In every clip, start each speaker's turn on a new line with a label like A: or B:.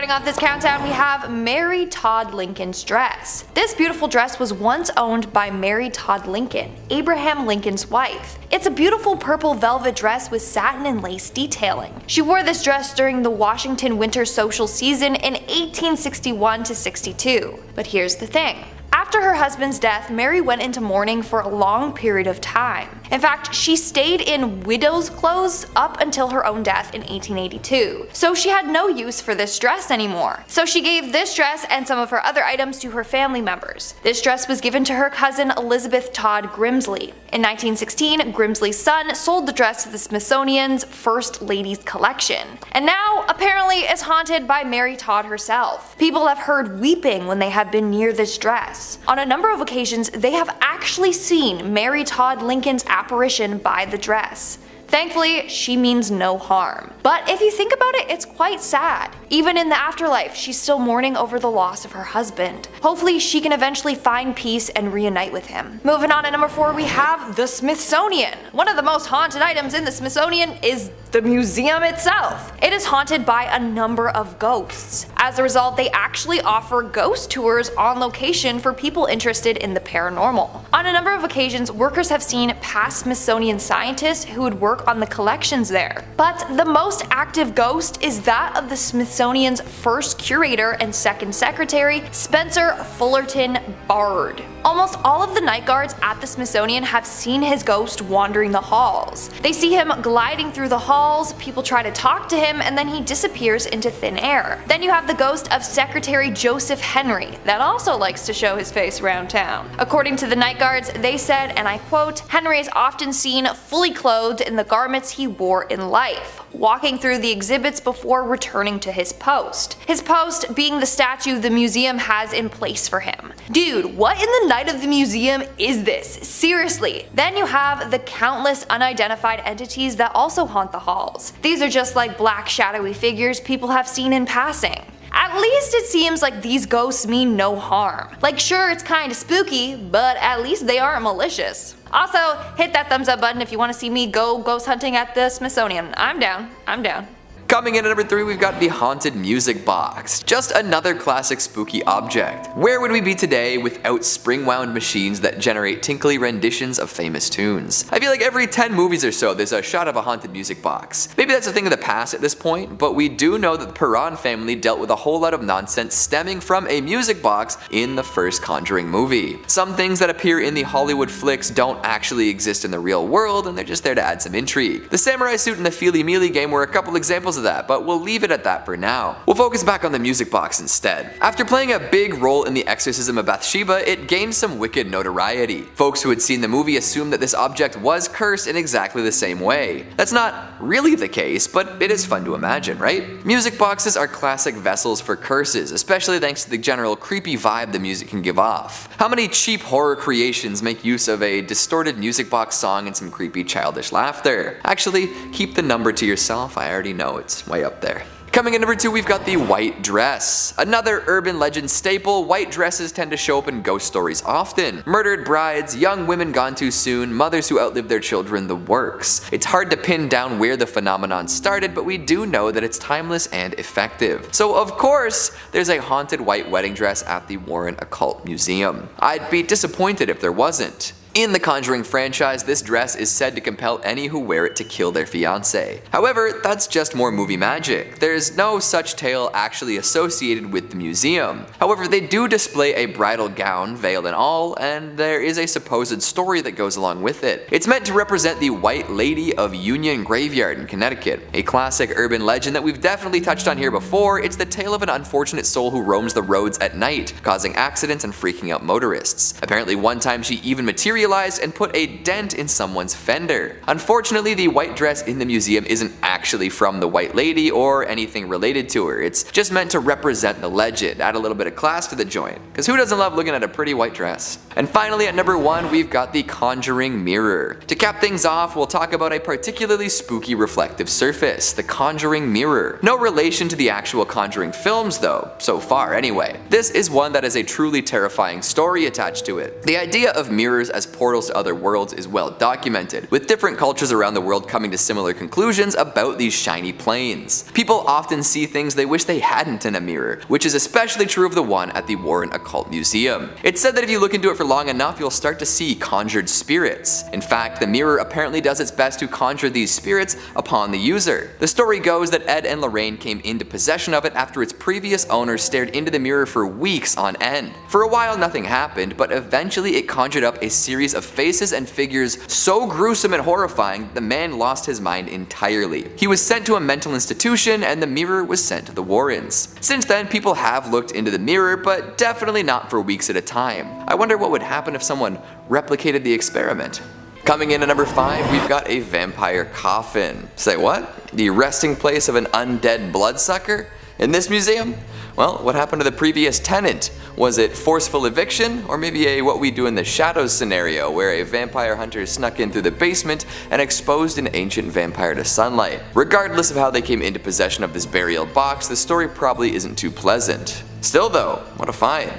A: Starting off this countdown, we have Mary Todd Lincoln's dress. This beautiful dress was once owned by Mary Todd Lincoln, Abraham Lincoln's wife. It's a beautiful purple velvet dress with satin and lace detailing. She wore this dress during the Washington winter social season in 1861 to 62. But here's the thing. After her husband's death, Mary went into mourning for a long period of time. In fact, she stayed in widow's clothes up until her own death in 1882. So she had no use for this dress anymore. So she gave this dress and some of her other items to her family members. This dress was given to her cousin Elizabeth Todd Grimsley. In 1916, Grimsley's son sold the dress to the Smithsonian's First Ladies collection. And now, apparently, it's haunted by Mary Todd herself. People have heard weeping when they have been near this dress. On a number of occasions, they have actually seen Mary Todd Lincoln's apparition by the dress. Thankfully, she means no harm. But if you think about it, it's quite sad. Even in the afterlife, she's still mourning over the loss of her husband. Hopefully, she can eventually find peace and reunite with him. Moving on to number 4, we have the Smithsonian. One of the most haunted items in the Smithsonian is the museum itself. It is haunted by a number of ghosts. As a result, they actually offer ghost tours on location for people interested in the paranormal. On a number of occasions, workers have seen past Smithsonian scientists who would work on the collections there. But the most active ghost is that of the Smithsonian's first curator and second secretary, Spencer Fullerton Bard. Almost all of the night guards at the Smithsonian have seen his ghost wandering the halls. They see him gliding through the halls, people try to talk to him, and then he disappears into thin air. Then you have the ghost of Secretary Joseph Henry that also likes to show his face around town. According to the night guards, they said, and I quote, "Henry is often seen fully clothed in the garments he wore in life, walking through the exhibits before returning to his post." His post being the statue the museum has in place for him. Dude, what in the night of the museum is this? Seriously. Then you have the countless unidentified entities that also haunt the halls. These are just like black shadowy figures people have seen in passing. At least it seems like these ghosts mean no harm. Like, sure, it's kinda spooky, but at least they aren't malicious. Also, hit that thumbs up button if you want to see me go ghost hunting at the Smithsonian. I'm down.
B: Coming in at number 3, we've got the Haunted Music Box. Just another classic spooky object. Where would we be today without spring-wound machines that generate tinkly renditions of famous tunes? I feel like every 10 movies or so there's a shot of a haunted music box. Maybe that's a thing of the past at this point, but we do know that the Perron family dealt with a whole lot of nonsense stemming from a music box in the first Conjuring movie. Some things that appear in the Hollywood flicks don't actually exist in the real world, and they're just there to add some intrigue. The samurai suit and the Feely Mealy game were a couple examples of that, but we'll leave it at that for now. We'll focus back on the music box instead. After playing a big role in the exorcism of Bathsheba, it gained some wicked notoriety. Folks who had seen the movie assumed that this object was cursed in exactly the same way. That's not really the case, but it is fun to imagine, right? Music boxes are classic vessels for curses, especially thanks to the general creepy vibe the music can give off. How many cheap horror creations make use of a distorted music box song and some creepy childish laughter? Actually, keep the number to yourself, I already know it's way up there. Coming in number 2, we've got the white dress. Another urban legend staple, white dresses tend to show up in ghost stories often. Murdered brides, young women gone too soon, mothers who outlived their children, the works. It's hard to pin down where the phenomenon started, but we do know that it's timeless and effective. So of course, there's a haunted white wedding dress at the Warren Occult Museum. I'd be disappointed if there wasn't. In the Conjuring franchise, this dress is said to compel any who wear it to kill their fiancé. However, that's just more movie magic. There's no such tale actually associated with the museum. However, they do display a bridal gown, veil and all, and there is a supposed story that goes along with it. It's meant to represent the White Lady of Union Graveyard in Connecticut, a classic urban legend that we've definitely touched on here before. It's the tale of an unfortunate soul who roams the roads at night, causing accidents and freaking out motorists. Apparently one time she even materialized and put a dent in someone's fender. Unfortunately, the white dress in the museum isn't actually from the White Lady or anything related to her. It's just meant to represent the legend, add a little bit of class to the joint, because who doesn't love looking at a pretty white dress? And finally at number 1, we've got the Conjuring Mirror. To cap things off, we'll talk about a particularly spooky reflective surface, the Conjuring Mirror. No relation to the actual Conjuring films though, so far anyway. This is one that has a truly terrifying story attached to it. The idea of mirrors as portals to other worlds is well documented, with different cultures around the world coming to similar conclusions about without these shiny planes. People often see things they wish they hadn't in a mirror, which is especially true of the one at the Warren Occult Museum. It's said that if you look into it for long enough, you'll start to see conjured spirits. In fact, the mirror apparently does its best to conjure these spirits upon the user. The story goes that Ed and Lorraine came into possession of it after its previous owner stared into the mirror for weeks on end. For a while nothing happened, but eventually it conjured up a series of faces and figures so gruesome and horrifying the man lost his mind entirely. He was sent to a mental institution and the mirror was sent to the Warrens. Since then, people have looked into the mirror, but definitely not for weeks at a time. I wonder what would happen if someone replicated the experiment. Coming in at number 5, we've got a vampire coffin. Say what? The resting place of an undead bloodsucker? In this museum? Well, what happened to the previous tenant? Was it forceful eviction, or maybe a what we do in the shadows scenario where a vampire hunter snuck in through the basement and exposed an ancient vampire to sunlight? Regardless of how they came into possession of this burial box, the story probably isn't too pleasant. Still though, what a find.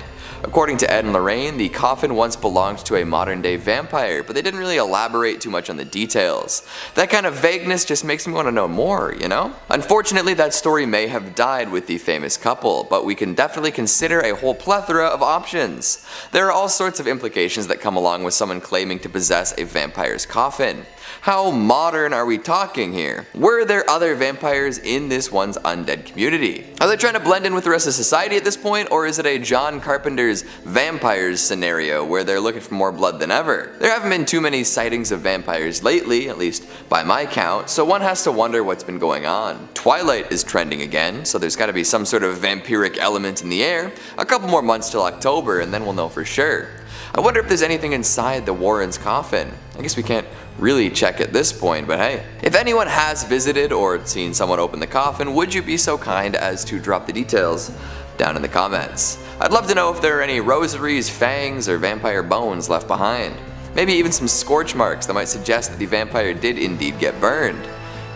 B: According to Ed and Lorraine, the coffin once belonged to a modern day vampire, but they didn't really elaborate too much on the details. That kind of vagueness just makes me want to know more, you know? Unfortunately, that story may have died with the famous couple, but we can definitely consider a whole plethora of options. There are all sorts of implications that come along with someone claiming to possess a vampire's coffin. How modern are we talking here? Were there other vampires in this one's undead community? Are they trying to blend in with the rest of society at this point, or is it a John Carpenter's vampires scenario where they're looking for more blood than ever? There haven't been too many sightings of vampires lately, at least by my count, so one has to wonder what's been going on. Twilight is trending again, so there's gotta be some sort of vampiric element in the air. A couple more months till October and then we'll know for sure. I wonder if there's anything inside the Warrens' coffin. I guess we can't really check at this point, but hey. If anyone has visited or seen someone open the coffin, would you be so kind as to drop the details down in the comments? I'd love to know if there are any rosaries, fangs, or vampire bones left behind. Maybe even some scorch marks that might suggest that the vampire did indeed get burned.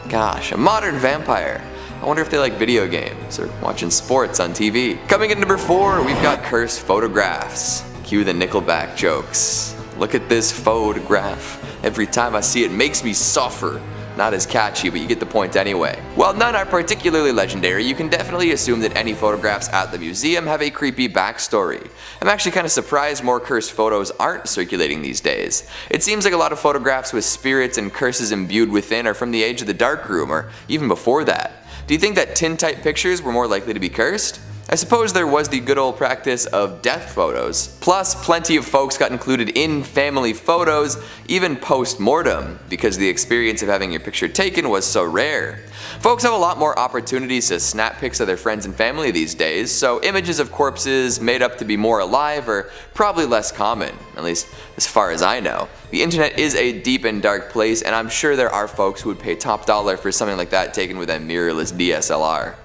B: Gosh, a modern vampire. I wonder if they like video games or watching sports on TV. Coming in number 4, we've got cursed photographs. Cue the Nickelback jokes. Look at this photograph. Every time I see it makes me suffer. Not as catchy, but you get the point anyway. While none are particularly legendary, you can definitely assume that any photographs at the museum have a creepy backstory. I'm actually kind of surprised more cursed photos aren't circulating these days. It seems like a lot of photographs with spirits and curses imbued within are from the age of the darkroom, or even before that. Do you think that tintype pictures were more likely to be cursed? I suppose there was the good old practice of death photos. Plus, plenty of folks got included in family photos, even post-mortem, because the experience of having your picture taken was so rare. Folks have a lot more opportunities to snap pics of their friends and family these days, so images of corpses made up to be more alive are probably less common, at least as far as I know. The internet is a deep and dark place, and I'm sure there are folks who would pay top dollar for something like that taken with a mirrorless DSLR.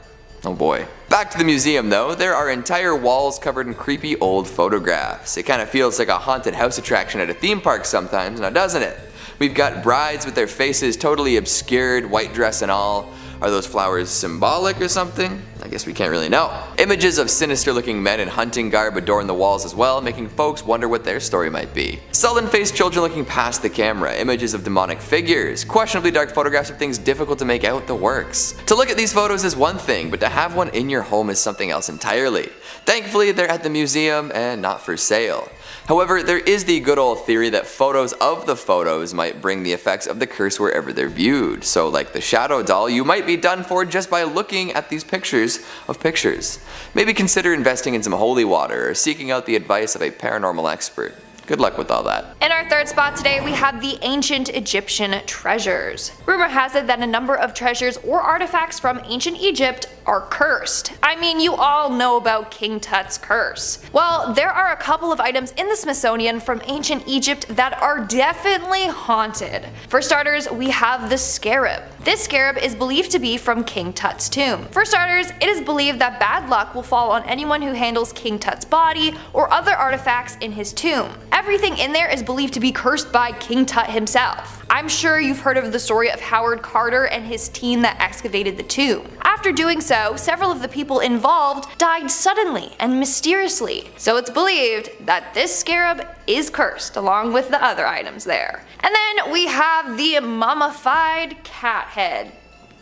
B: Oh boy. Back to the museum though, there are entire walls covered in creepy old photographs. It kind of feels like a haunted house attraction at a theme park sometimes, now doesn't it? We've got brides with their faces totally obscured, white dress and all. Are those flowers symbolic or something? I guess we can't really know. Images of sinister looking men in hunting garb adorn the walls as well, making folks wonder what their story might be. Sullen-faced children looking past the camera, images of demonic figures, questionably dark photographs of things difficult to make out the works. To look at these photos is one thing, but to have one in your home is something else entirely. Thankfully, they're at the museum and not for sale. However, there is the good old theory that photos of the photos might bring the effects of the curse wherever they're viewed. So like the shadow doll, you might be done for just by looking at these pictures of pictures. Maybe consider investing in some holy water or seeking out the advice of a paranormal expert. Good luck with all that.
A: In our third spot today, we have the ancient Egyptian treasures. Rumor has it that a number of treasures or artifacts from ancient Egypt are cursed. I mean, you all know about King Tut's curse. Well, there are a couple of items in the Smithsonian from ancient Egypt that are definitely haunted. For starters, we have the scarab. This scarab is believed to be from King Tut's tomb. For starters, it is believed that bad luck will fall on anyone who handles King Tut's body or other artifacts in his tomb. Everything in there is believed to be cursed by King Tut himself. I'm sure you've heard of the story of Howard Carter and his team that excavated the tomb. After doing so, several of the people involved died suddenly and mysteriously, so it's believed that this scarab is cursed along with the other items there. And then we have the mummified cat head.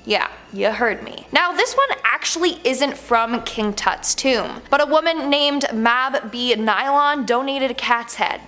A: Yeah, you heard me. Now this one actually isn't from King Tut's tomb, but a woman named Mab B. Nylon donated a cat's head.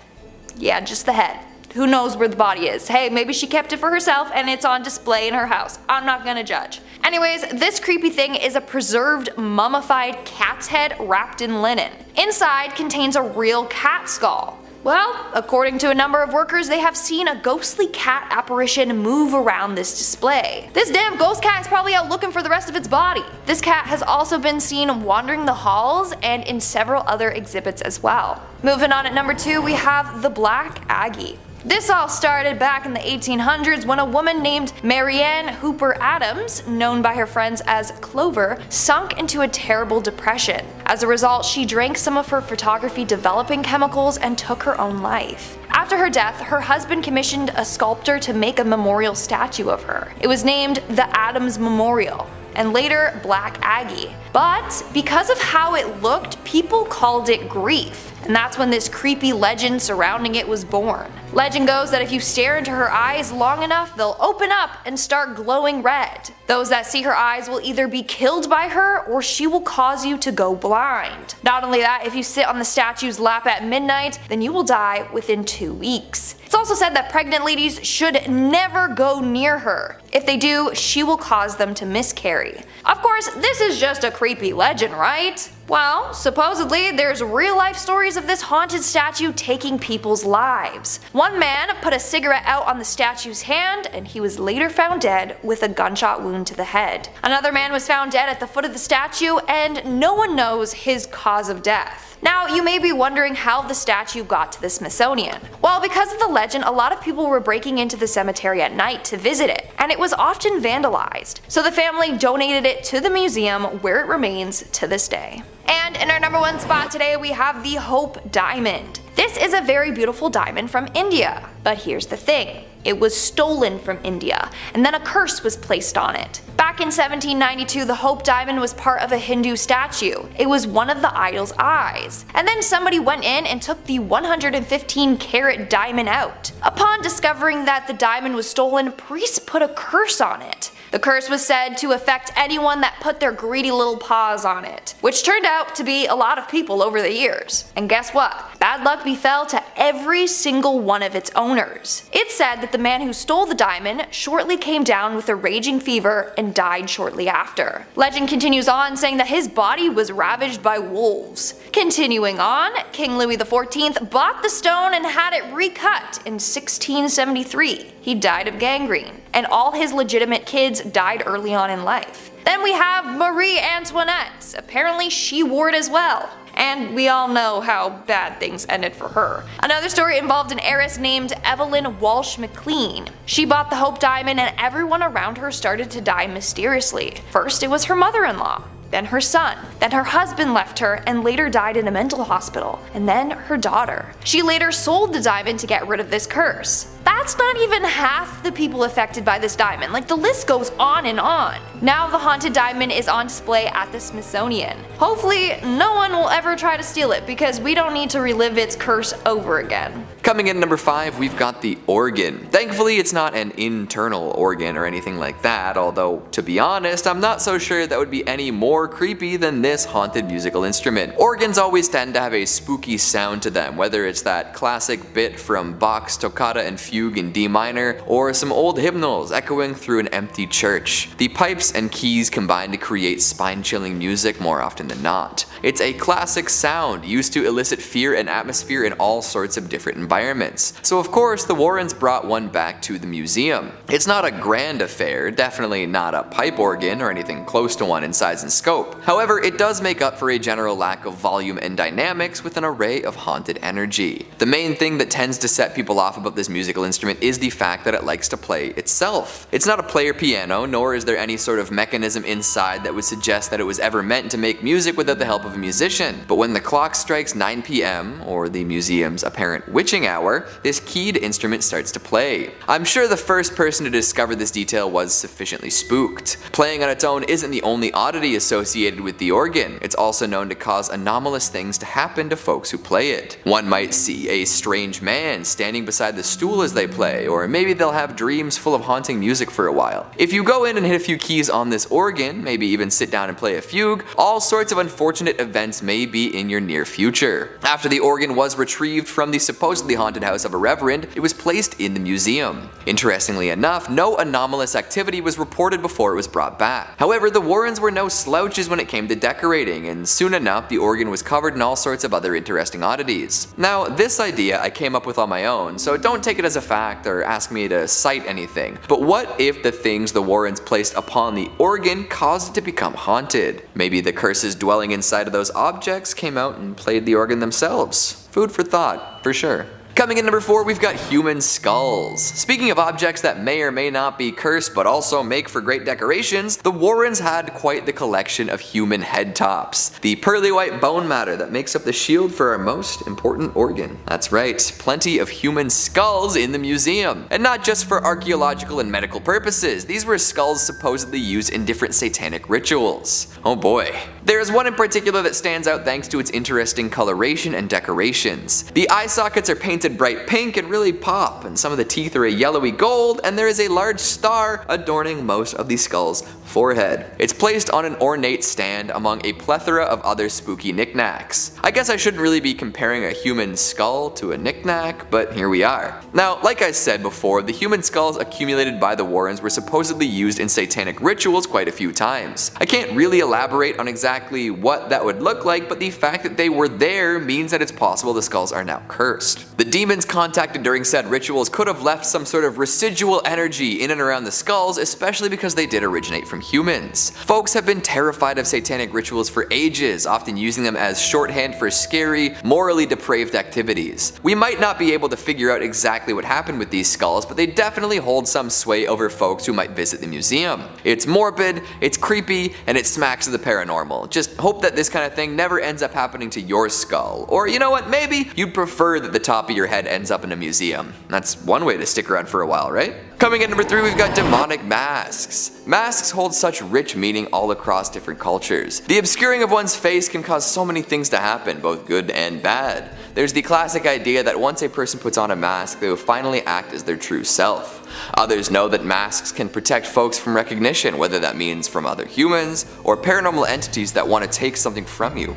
A: Yeah, just the head. Who knows where the body is? Hey, maybe she kept it for herself and it's on display in her house. I'm not gonna judge. Anyways, this creepy thing is a preserved, mummified cat's head wrapped in linen. Inside contains a real cat skull. Well, according to a number of workers, they have seen a ghostly cat apparition move around this display. This damn ghost cat is probably out looking for the rest of its body. This cat has also been seen wandering the halls and in several other exhibits as well. Moving on at number 2, we have the Black Aggie. This all started back in the 1800s when a woman named Marianne Hooper Adams, known by her friends as Clover, sunk into a terrible depression. As a result, she drank some of her photography developing chemicals and took her own life. After her death, her husband commissioned a sculptor to make a memorial statue of her. It was named the Adams Memorial, and later Black Aggie. But because of how it looked, people called it Grief. And that's when this creepy legend surrounding it was born. Legend goes that if you stare into her eyes long enough, they'll open up and start glowing red. Those that see her eyes will either be killed by her or she will cause you to go blind. Not only that, if you sit on the statue's lap at midnight, then you will die within 2 weeks. It's also said that pregnant ladies should never go near her. If they do, she will cause them to miscarry. Of course, this is just a creepy legend, right? Well, supposedly there's real life stories of this haunted statue taking people's lives. One man put a cigarette out on the statue's hand and he was later found dead with a gunshot wound to the head. Another man was found dead at the foot of the statue and no one knows his cause of death. Now, you may be wondering how the statue got to the Smithsonian. Well, because of the legend, a lot of people were breaking into the cemetery at night to visit it, and it was often vandalized. So the family donated it to the museum where it remains to this day. And in our number 1 spot today, we have the Hope Diamond. This is a very beautiful diamond from India, but here's the thing. It was stolen from India, and then a curse was placed on it. Back in 1792, the Hope Diamond was part of a Hindu statue. It was one of the idol's eyes. And then somebody went in and took the 115-carat diamond out. Upon discovering that the diamond was stolen, priests put a curse on it. The curse was said to affect anyone that put their greedy little paws on it, which turned out to be a lot of people over the years. And guess what? Bad luck befell to every single one of its owners. It's said that the man who stole the diamond shortly came down with a raging fever and died shortly after. Legend continues on saying that his body was ravaged by wolves. Continuing on, King Louis XIV bought the stone and had it recut in 1673. He died of gangrene, and all his legitimate kids died early on in life. Then we have Marie Antoinette. Apparently she wore it as well. And we all know how bad things ended for her. Another story involved an heiress named Evelyn Walsh McLean. She bought the Hope Diamond and everyone around her started to die mysteriously. First it was her mother-in-law, then her son, then her husband left her and later died in a mental hospital, and then her daughter. She later sold the diamond to get rid of this curse. That's not even half the people affected by this diamond, like the list goes on and on. Now the haunted diamond is on display at the Smithsonian. Hopefully no one will ever try to steal it because we don't need to relive its curse over again.
B: Coming in at number 5, we've got the organ. Thankfully it's not an internal organ or anything like that, although to be honest, I'm not so sure that would be any more creepy than this haunted musical instrument. Organs always tend to have a spooky sound to them, whether it's that classic bit from Bach's Toccata and Fugue in D minor, or some old hymnals echoing through an empty church. The pipes and keys combine to create spine-chilling music more often than not. It's a classic sound used to elicit fear and atmosphere in all sorts of different environments. So of course the Warrens brought one back to the museum. It's not a grand affair, definitely not a pipe organ or anything close to one in size and scope. However, it does make up for a general lack of volume and dynamics with an array of haunted energy. The main thing that tends to set people off about this musical instrument is the fact that it likes to play itself. It's not a player piano, nor is there any sort of mechanism inside that would suggest that it was ever meant to make music without the help of a musician. But when the clock strikes 9 p.m, or the museum's apparent witching hour, this keyed instrument starts to play. I'm sure the first person to discover this detail was sufficiently spooked. Playing on its own isn't the only oddity associated with the organ. It's also known to cause anomalous things to happen to folks who play it. One might see a strange man standing beside the stool as as they play, or maybe they'll have dreams full of haunting music for a while. If you go in and hit a few keys on this organ, maybe even sit down and play a fugue, all sorts of unfortunate events may be in your near future. After the organ was retrieved from the supposedly haunted house of a reverend, it was placed in the museum. Interestingly enough, no anomalous activity was reported before it was brought back. However, the Warrens were no slouches when it came to decorating, and soon enough the organ was covered in all sorts of other interesting oddities. Now, this idea I came up with on my own, so don't take it as a fact or ask me to cite anything. But what if the things the Warrens placed upon the organ caused it to become haunted? Maybe the curses dwelling inside of those objects came out and played the organ themselves. Food for thought, for sure. Coming in number 4, we've got human skulls. Speaking of objects that may or may not be cursed but also make for great decorations, the Warrens had quite the collection of human head tops. The pearly white bone matter that makes up the shield for our most important organ. That's right, plenty of human skulls in the museum. And not just for archaeological and medical purposes, these were skulls supposedly used in different satanic rituals. Oh boy. There's one in particular that stands out thanks to its interesting coloration and decorations. The eye sockets are painted bright pink and really pop, and some of the teeth are a yellowy gold, and there is a large star adorning most of the skull's forehead. It's placed on an ornate stand among a plethora of other spooky knickknacks. I guess I shouldn't really be comparing a human skull to a knickknack, but here we are. Now, like I said before, the human skulls accumulated by the Warrens were supposedly used in satanic rituals quite a few times. I can't really elaborate on exactly what that would look like, but the fact that they were there means that it's possible the skulls are now cursed. The demons contacted during said rituals could have left some sort of residual energy in and around the skulls, especially because they did originate from humans. Folks have been terrified of satanic rituals for ages, often using them as shorthand for scary, morally depraved activities. We might not be able to figure out exactly what happened with these skulls, but they definitely hold some sway over folks who might visit the museum. It's morbid, it's creepy, and it smacks of the paranormal. Just hope that this kind of thing never ends up happening to your skull. Or you know what, maybe you'd prefer that the top of your head ends up in a museum. That's one way to stick around for a while, right? Coming in number 3, we've got demonic masks. Masks hold such rich meaning all across different cultures. The obscuring of one's face can cause so many things to happen, both good and bad. There's the classic idea that once a person puts on a mask, they will finally act as their true self. Others know that masks can protect folks from recognition, whether that means from other humans or paranormal entities that want to take something from you.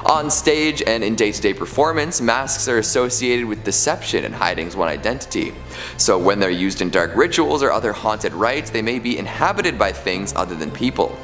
B: On stage and in day-to-day performance, masks are associated with deception and hiding one's identity. So when they're used in dark rituals or other haunted rites, they may be inhabited by things other than people.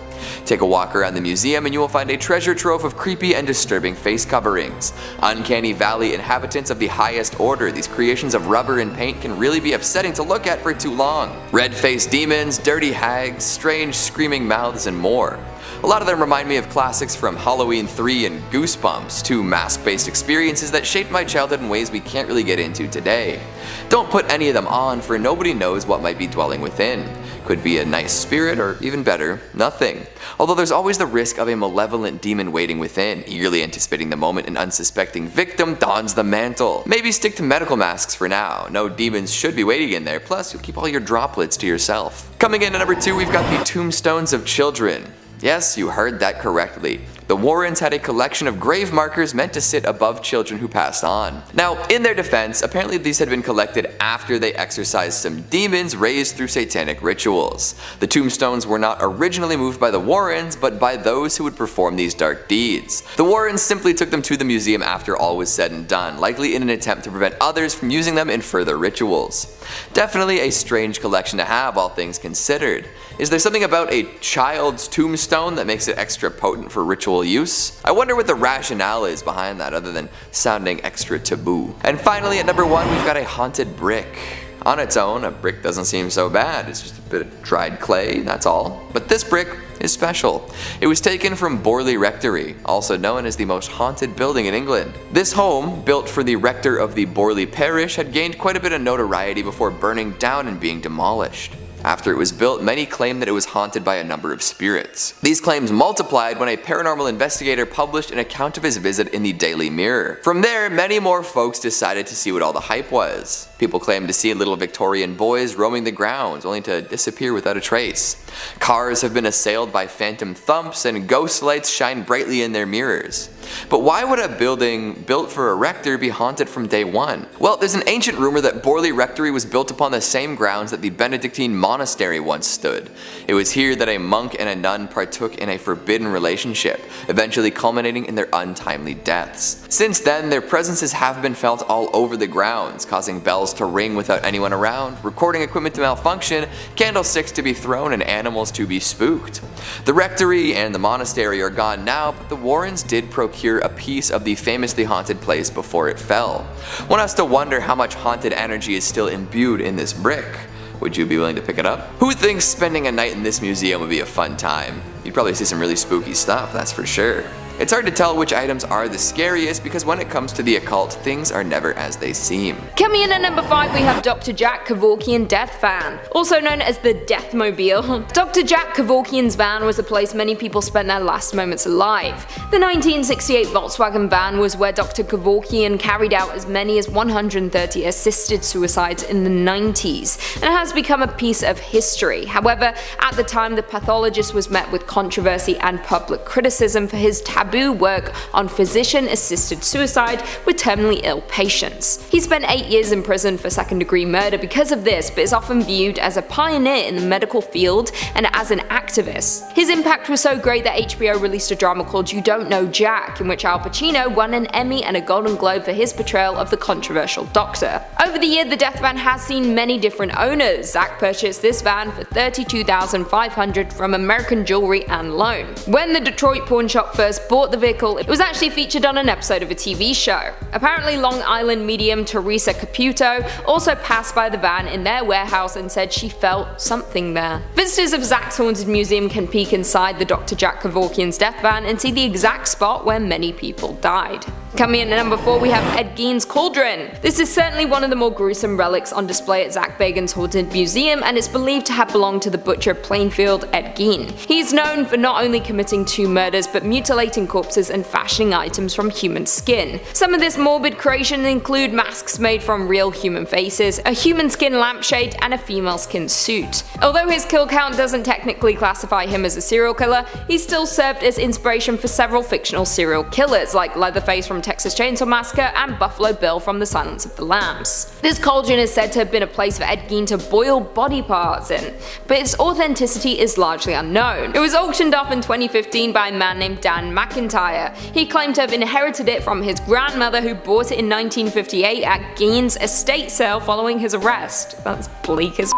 B: Take a walk around the museum and you will find a treasure trove of creepy and disturbing face coverings. Uncanny Valley inhabitants of the highest order, these creations of rubber and paint can really be upsetting to look at for too long. Red-faced demons, dirty hags, strange screaming mouths, and more. A lot of them remind me of classics from Halloween 3 and Goosebumps, two mask-based experiences that shaped my childhood in ways we can't really get into today. Don't put any of them on, for nobody knows what might be dwelling within. Could be a nice spirit, or even better, nothing. Although there's always the risk of a malevolent demon waiting within, eagerly anticipating the moment an unsuspecting victim dons the mantle. Maybe stick to medical masks for now. No demons should be waiting in there, plus you'll keep all your droplets to yourself. Coming in at number 2, we've got the Tombstones of Children. Yes, you heard that correctly. The Warrens had a collection of grave markers meant to sit above children who passed on. Now, in their defense, apparently these had been collected after they exorcised some demons raised through satanic rituals. The tombstones were not originally moved by the Warrens, but by those who would perform these dark deeds. The Warrens simply took them to the museum after all was said and done, likely in an attempt to prevent others from using them in further rituals. Definitely a strange collection to have, all things considered. Is there something about a child's tombstone that makes it extra potent for ritual use? I wonder what the rationale is behind that, other than sounding extra taboo. And finally, at number 1, we've got a haunted brick. On its own, a brick doesn't seem so bad. It's just a bit of dried clay, that's all. But this brick is special. It was taken from Borley Rectory, also known as the most haunted building in England. This home, built for the rector of the Borley parish, had gained quite a bit of notoriety before burning down and being demolished. After it was built, many claimed that it was haunted by a number of spirits. These claims multiplied when a paranormal investigator published an account of his visit in the Daily Mirror. From there, many more folks decided to see what all the hype was. People claimed to see little Victorian boys roaming the grounds, only to disappear without a trace. Cars have been assailed by phantom thumps, and ghost lights shine brightly in their mirrors. But why would a building built for a rector be haunted from day one? Well, there's an ancient rumor that Borley Rectory was built upon the same grounds that the Benedictine monastery once stood. It was here that a monk and a nun partook in a forbidden relationship, eventually culminating in their untimely deaths. Since then, their presences have been felt all over the grounds, causing bells to ring without anyone around, recording equipment to malfunction, candlesticks to be thrown, and animals to be spooked. The rectory and the monastery are gone now, but the Warrens did procure a piece of the famously haunted place before it fell. One has to wonder how much haunted energy is still imbued in this brick. Would you be willing to pick it up? Who thinks spending a night in this museum would be a fun time? You'd probably see some really spooky stuff, that's for sure. It's hard to tell which items are the scariest because when it comes to the occult, things are never as they seem.
C: Coming in at number 5, we have Dr. Jack Kevorkian Death Van, also known as the Deathmobile. Dr. Jack Kevorkian's van was a place many people spent their last moments alive. The 1968 Volkswagen van was where Dr. Kevorkian carried out as many as 130 assisted suicides in the 90s, and has become a piece of history. However, at the time, the pathologist was met with controversy and public criticism for his taboo work on physician-assisted suicide with terminally ill patients. He spent 8 years in prison for second-degree murder because of this, but is often viewed as a pioneer in the medical field and as an activist. His impact was so great that HBO released a drama called You Don't Know Jack, in which Al Pacino won an Emmy and a Golden Globe for his portrayal of the controversial doctor. Over the year, the death van has seen many different owners. Zach purchased this van for $32,500 from American Jewelry and Loan. When the Detroit pawn shop first bought the vehicle, it was actually featured on an episode of a TV show. Apparently, Long Island medium Teresa Caputo also passed by the van in their warehouse and said she felt something there. Visitors of Zach's Haunted Museum can peek inside the Dr. Jack Kevorkian's death van and see the exact spot where many people died. Coming in at number 4, we have Ed Gein's Cauldron. This is certainly one of the more gruesome relics on display at Zach Bagans' Haunted Museum, and it's believed to have belonged to the butcher of Plainfield, Ed Gein. He's known for not only committing 2 murders, but mutilating corpses and fashioning items from human skin. Some of this morbid creation include masks made from real human faces, a human skin lampshade, and a female skin suit. Although his kill count doesn't technically classify him as a serial killer, he still served as inspiration for several fictional serial killers like Leatherface from Texas Chainsaw Massacre and Buffalo Bill from The Silence of the Lambs. This cauldron is said to have been a place for Ed Gein to boil body parts in, but its authenticity is largely unknown. It was auctioned off in 2015 by a man named Dan McIntyre. He claimed to have inherited it from his grandmother, who bought it in 1958 at Gein's estate sale following his arrest. That's bleak as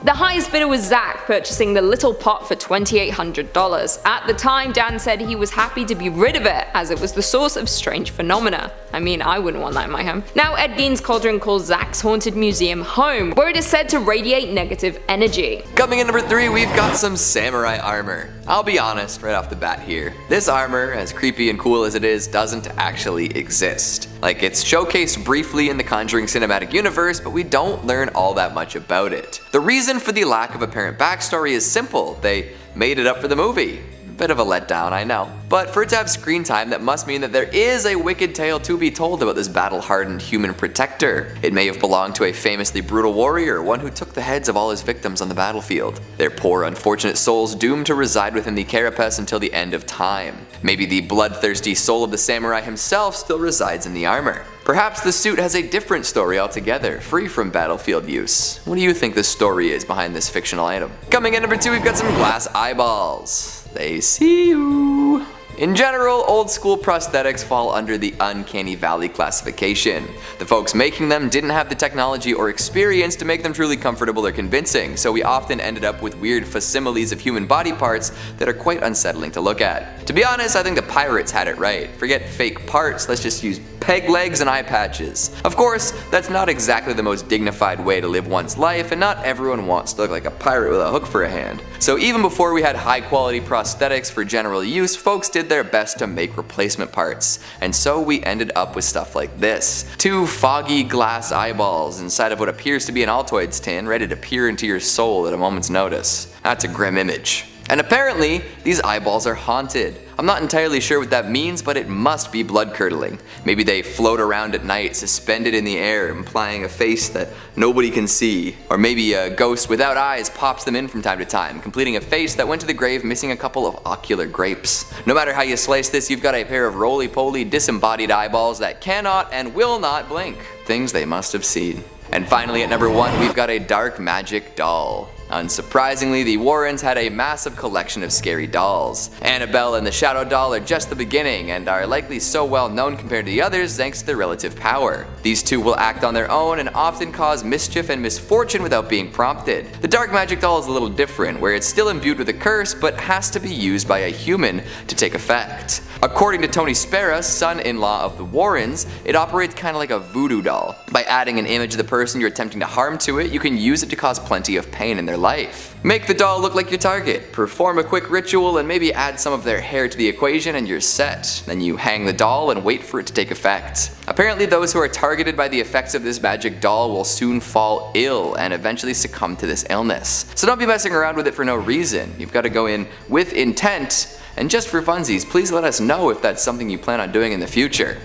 C: The highest bidder was Zach, purchasing the little pot for $2,800. At the time, Dan said he was happy to be rid of it, as it was the source of strange phenomena. I mean, I wouldn't want that in my home. Now, Ed Gein's Cauldron calls Zach's Haunted Museum home, where it is said to radiate negative energy.
B: Coming in number 3, we've got some samurai armor. I'll be honest right off the bat here. This armor, as creepy and cool as it is, doesn't actually exist. Like, it's showcased briefly in the Conjuring cinematic universe, but we don't learn all that much about it. The reason for the lack of apparent backstory is simple. They made it up for the movie. Bit of a letdown, I know. But for it to have screen time, that must mean that there is a wicked tale to be told about this battle-hardened human protector. It may have belonged to a famously brutal warrior, one who took the heads of all his victims on the battlefield. Their poor, unfortunate souls doomed to reside within the carapace until the end of time. Maybe the bloodthirsty soul of the samurai himself still resides in the armor. Perhaps the suit has a different story altogether, free from battlefield use. What do you think the story is behind this fictional item? Coming in number 2, we've got some glass eyeballs. They see you. In general, old school prosthetics fall under the uncanny valley classification. The folks making them didn't have the technology or experience to make them truly comfortable or convincing, so we often ended up with weird facsimiles of human body parts that are quite unsettling to look at. To be honest, I think the pirates had it right. Forget fake parts, let's just use peg legs and eye patches. Of course, that's not exactly the most dignified way to live one's life, and not everyone wants to look like a pirate with a hook for a hand. So even before we had high quality prosthetics for general use, folks did their best to make replacement parts. And so we ended up with stuff like this. 2 foggy glass eyeballs inside of what appears to be an Altoids tin, ready to peer into your soul at a moment's notice. That's a grim image. And apparently, these eyeballs are haunted. I'm not entirely sure what that means, but it must be blood-curdling. Maybe they float around at night, suspended in the air, implying a face that nobody can see. Or maybe a ghost without eyes pops them in from time to time, completing a face that went to the grave missing a couple of ocular grapes. No matter how you slice this, you've got a pair of roly-poly, disembodied eyeballs that cannot and will not blink. Things they must have seen. And finally, at number 1, we've got a dark magic doll. Unsurprisingly, the Warrens had a massive collection of scary dolls. Annabelle and the Shadow Doll are just the beginning, and are likely so well known compared to the others thanks to their relative power. These two will act on their own and often cause mischief and misfortune without being prompted. The dark magic doll is a little different, where it's still imbued with a curse, but has to be used by a human to take effect. According to Tony Spera, son-in-law of the Warrens, it operates kind of like a voodoo doll. By adding an image of the person you're attempting to harm to it, you can use it to cause plenty of pain in their life. Make the doll look like your target, perform a quick ritual, and maybe add some of their hair to the equation and you're set. Then you hang the doll and wait for it to take effect. Apparently those who are targeted by the effects of this magic doll will soon fall ill and eventually succumb to this illness. So don't be messing around with it for no reason. You've got to go in with intent. And just for funsies, please let us know if that's something you plan on doing in the future.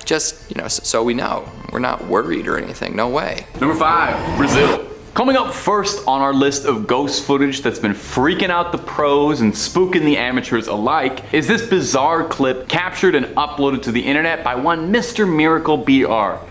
B: So we know. We're not worried or anything, no way.
D: Number 5, Brazil. Coming up first on our list of ghost footage that's been freaking out the pros and spooking the amateurs alike is this bizarre clip captured and uploaded to the internet by one Mr. Miracle BR.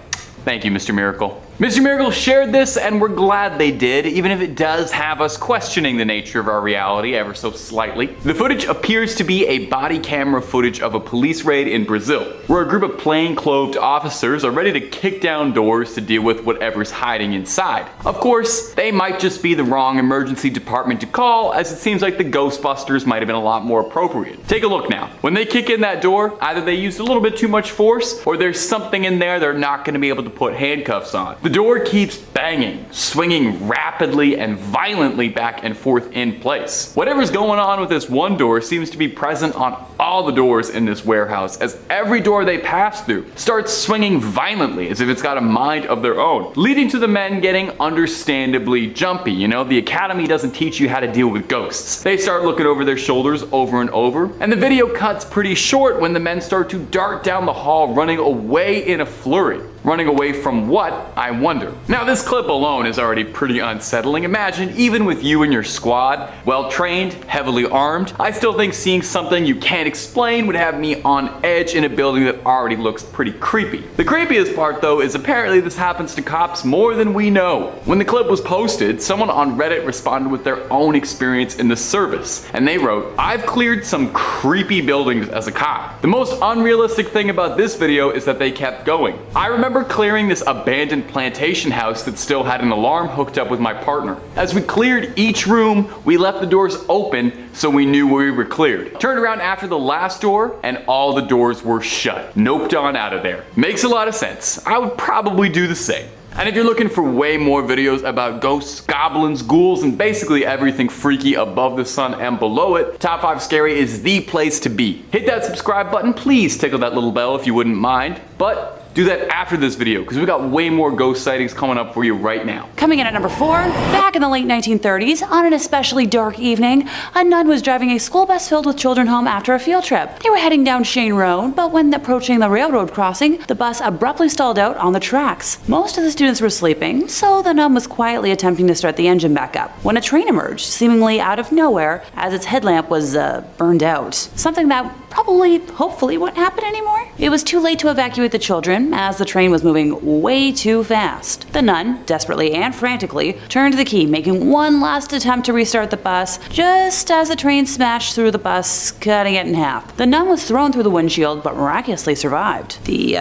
D: Thank you, Mr. Miracle. Mr. Miracle shared this, and we're glad they did, even if it does have us questioning the nature of our reality ever so slightly. The footage appears to be a body camera footage of a police raid in Brazil, where a group of plainclothed officers are ready to kick down doors to deal with whatever's hiding inside. Of course, they might just be the wrong emergency department to call, as it seems like the Ghostbusters might have been a lot more appropriate. Take a look now. When they kick in that door, either they used a little bit too much force, or there's something in there they're not going to be able to put handcuffs on. The door keeps banging, swinging rapidly and violently back and forth in place. Whatever's going on with this one door seems to be present on all the doors in this warehouse, as every door they pass through starts swinging violently as if it's got a mind of their own, leading to the men getting understandably jumpy. You know, the academy doesn't teach you how to deal with ghosts. They start looking over their shoulders over and over, and the video cuts pretty short when the men start to dart down the hall, running away in a flurry. Running away from what, I wonder. Now this clip alone is already pretty unsettling. Imagine, even with you and your squad, well trained, heavily armed, I still think seeing something you can't explain would have me on edge in a building that already looks pretty creepy. The creepiest part though is apparently this happens to cops more than we know. When the clip was posted, someone on Reddit responded with their own experience in the service, and they wrote, "I've cleared some creepy buildings as a cop. The most unrealistic thing about this video is that they kept going. I remember clearing this abandoned plantation house that still had an alarm hooked up with my partner. As we cleared each room, we left the doors open so we knew we were cleared. Turned around after the last door and all the doors were shut. Noped on out of there." Makes a lot of sense. I would probably do the same. And if you're looking for way more videos about ghosts, goblins, ghouls, and basically everything freaky above the sun and below it, Top 5 Scary is the place to be. Hit that subscribe button, please tickle that little bell if you wouldn't mind, but do that after this video, because we got way more ghost sightings coming up for you right now.
E: Coming in at number 4, back in the late 1930s, on an especially dark evening, a nun was driving a school bus filled with children home after a field trip. They were heading down Shane Road, but when approaching the railroad crossing, the bus abruptly stalled out on the tracks. Most of the students were sleeping, so the nun was quietly attempting to start the engine back up, when a train emerged, seemingly out of nowhere, as its headlamp was burned out. Something that hopefully wouldn't happen anymore. It was too late to evacuate the children, as the train was moving way too fast. The nun, desperately and frantically, turned the key, making one last attempt to restart the bus, just as the train smashed through the bus, cutting it in half. The nun was thrown through the windshield, but miraculously survived. The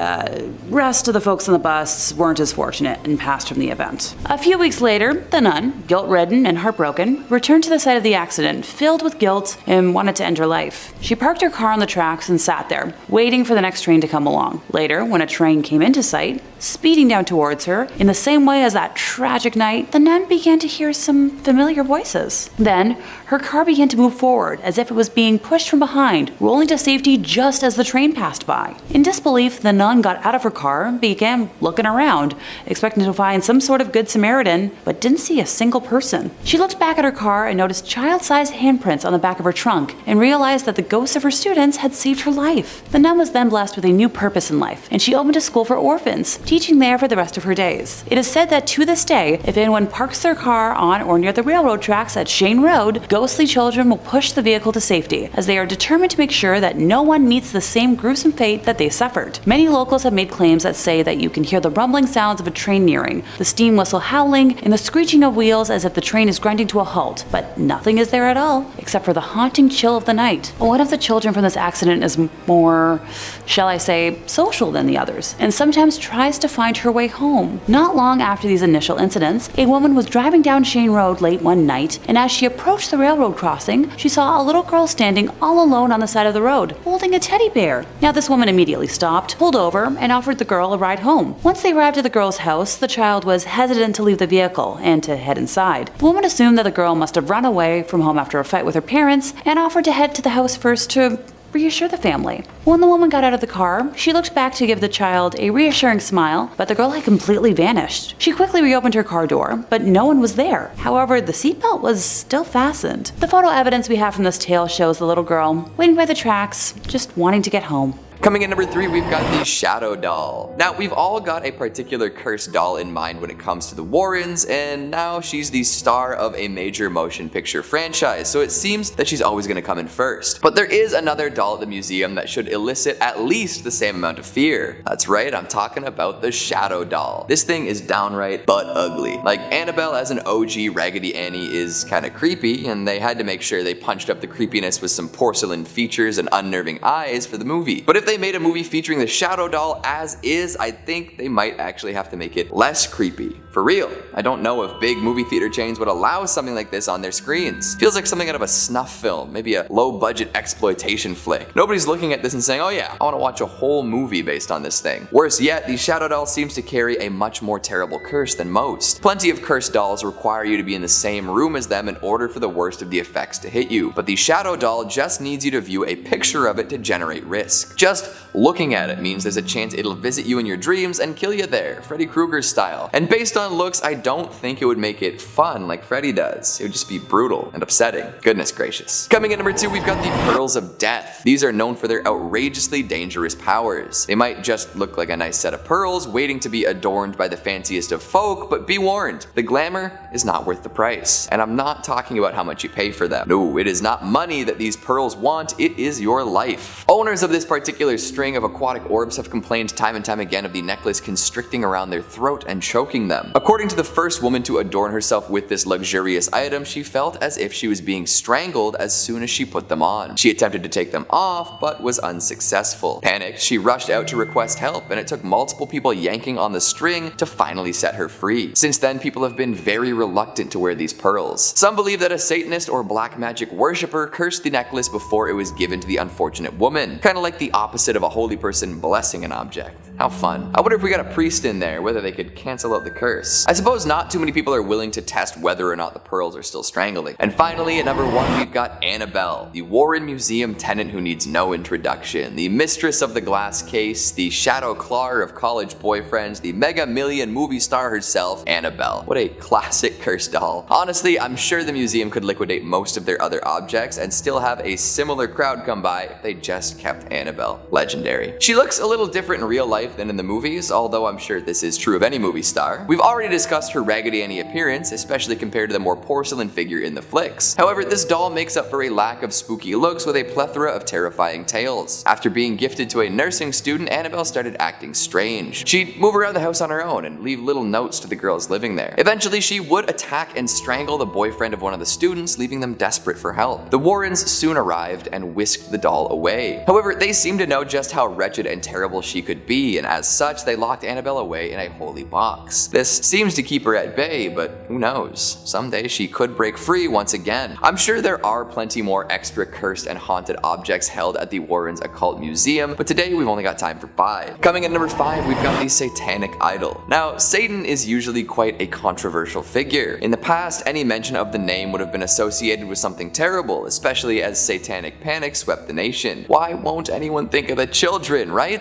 E: rest of the folks on the bus weren't as fortunate and passed from the event. A few weeks later, the nun, guilt-ridden and heartbroken, returned to the site of the accident, filled with guilt and wanted to end her life. She parked her car on the tracks and sat there, waiting for the next train to come along. Later, when a train came into sight, speeding down towards her, in the same way as that tragic night, the nun began to hear some familiar voices. Then, her car began to move forward as if it was being pushed from behind, rolling to safety just as the train passed by. In disbelief, the nun got out of her car and began looking around, expecting to find some sort of good Samaritan, but didn't see a single person. She looked back at her car and noticed child-sized handprints on the back of her trunk and realized that the ghosts of her students had saved her life. The nun was then blessed with a new purpose in life, and she opened a school for orphans, teaching there for the rest of her days. It is said that to this day, if anyone parks their car on or near the railroad tracks at Shane Road, ghostly children will push the vehicle to safety, as they are determined to make sure that no one meets the same gruesome fate that they suffered. Many locals have made claims that say that you can hear the rumbling sounds of a train nearing, the steam whistle howling, and the screeching of wheels as if the train is grinding to a halt, but nothing is there at all, except for the haunting chill of the night. One of the children from this accident is more, shall I say, social than the others, and sometimes tries to find her way home. Not long after these initial incidents, a woman was driving down Shane Road late one night, and as she approached the railroad crossing, she saw a little girl standing all alone on the side of the road, holding a teddy bear. Now this woman immediately stopped, pulled over, and offered the girl a ride home. Once they arrived at the girl's house, the child was hesitant to leave the vehicle and to head inside. The woman assumed that the girl must have run away from home after a fight with her parents and offered to head to the house first to reassure the family. When the woman got out of the car, she looked back to give the child a reassuring smile, but the girl had completely vanished. She quickly reopened her car door, but no one was there. However, the seatbelt was still fastened. The photo evidence we have from this tale shows the little girl waiting by the tracks, just wanting to get home.
B: Coming in number 3, we've got the Shadow Doll. Now, we've all got a particular cursed doll in mind when it comes to the Warrens, and now she's the star of a major motion picture franchise, so it seems that she's always going to come in first. But there is another doll at the museum that should elicit at least the same amount of fear. That's right, I'm talking about the Shadow Doll. This thing is downright butt ugly. Like, Annabelle as an OG Raggedy Annie is kind of creepy, and they had to make sure they punched up the creepiness with some porcelain features and unnerving eyes for the movie. But if they made a movie featuring the Shadow Doll as is, I think they might actually have to make it less creepy. For real, I don't know if big movie theater chains would allow something like this on their screens. Feels like something out of a snuff film, maybe a low-budget exploitation flick. Nobody's looking at this and saying, oh yeah, I want to watch a whole movie based on this thing. Worse yet, the Shadow Doll seems to carry a much more terrible curse than most. Plenty of cursed dolls require you to be in the same room as them in order for the worst of the effects to hit you, but the Shadow Doll just needs you to view a picture of it to generate risk. Just looking at it means there's a chance it'll visit you in your dreams and kill you there, Freddy Krueger style. And based on looks, I don't think it would make it fun like Freddy does. It would just be brutal and upsetting. Goodness gracious. Coming in number 2, we've got the Pearls of Death. These are known for their outrageously dangerous powers. They might just look like a nice set of pearls waiting to be adorned by the fanciest of folk, but be warned, the glamour is not worth the price. And I'm not talking about how much you pay for them. No, it is not money that these pearls want, it is your life. Owners of this particular string of aquatic orbs have complained time and time again of the necklace constricting around their throat and choking them. According to the first woman to adorn herself with this luxurious item, she felt as if she was being strangled as soon as she put them on. She attempted to take them off, but was unsuccessful. Panicked, she rushed out to request help, and it took multiple people yanking on the string to finally set her free. Since then, people have been very reluctant to wear these pearls. Some believe that a Satanist or black magic worshipper cursed the necklace before it was given to the unfortunate woman, kind of like the opposite of a holy person blessing an object. How fun. I wonder if we got a priest in there, whether they could cancel out the curse. I suppose not too many people are willing to test whether or not the pearls are still strangling. And finally, at number 1, we've got Annabelle, the Warren Museum tenant who needs no introduction, the mistress of the glass case, the shadow clawer of college boyfriends, the mega million movie star herself, Annabelle. What a classic cursed doll. Honestly, I'm sure the museum could liquidate most of their other objects and still have a similar crowd come by if they just kept Annabelle. Legendary. She looks a little different in real life than in the movies, although I'm sure this is true of any movie star. We've already discussed her Raggedy Annie appearance, especially compared to the more porcelain figure in the flicks. However, this doll makes up for a lack of spooky looks with a plethora of terrifying tales. After being gifted to a nursing student, Annabelle started acting strange. She'd move around the house on her own and leave little notes to the girls living there. Eventually, she would attack and strangle the boyfriend of one of the students, leaving them desperate for help. The Warrens soon arrived and whisked the doll away. However, they seemed to know know just how wretched and terrible she could be, and as such, they locked Annabelle away in a holy box. This seems to keep her at bay, but who knows? Someday she could break free once again. I'm sure there are plenty more extra cursed and haunted objects held at the Warrens Occult Museum, but today we've only got time for 5. Coming at number 5, we've got the Satanic Idol. Now, Satan is usually quite a controversial figure. In the past, any mention of the name would have been associated with something terrible, especially as satanic panic swept the nation. Why won't anyone think of the children, right?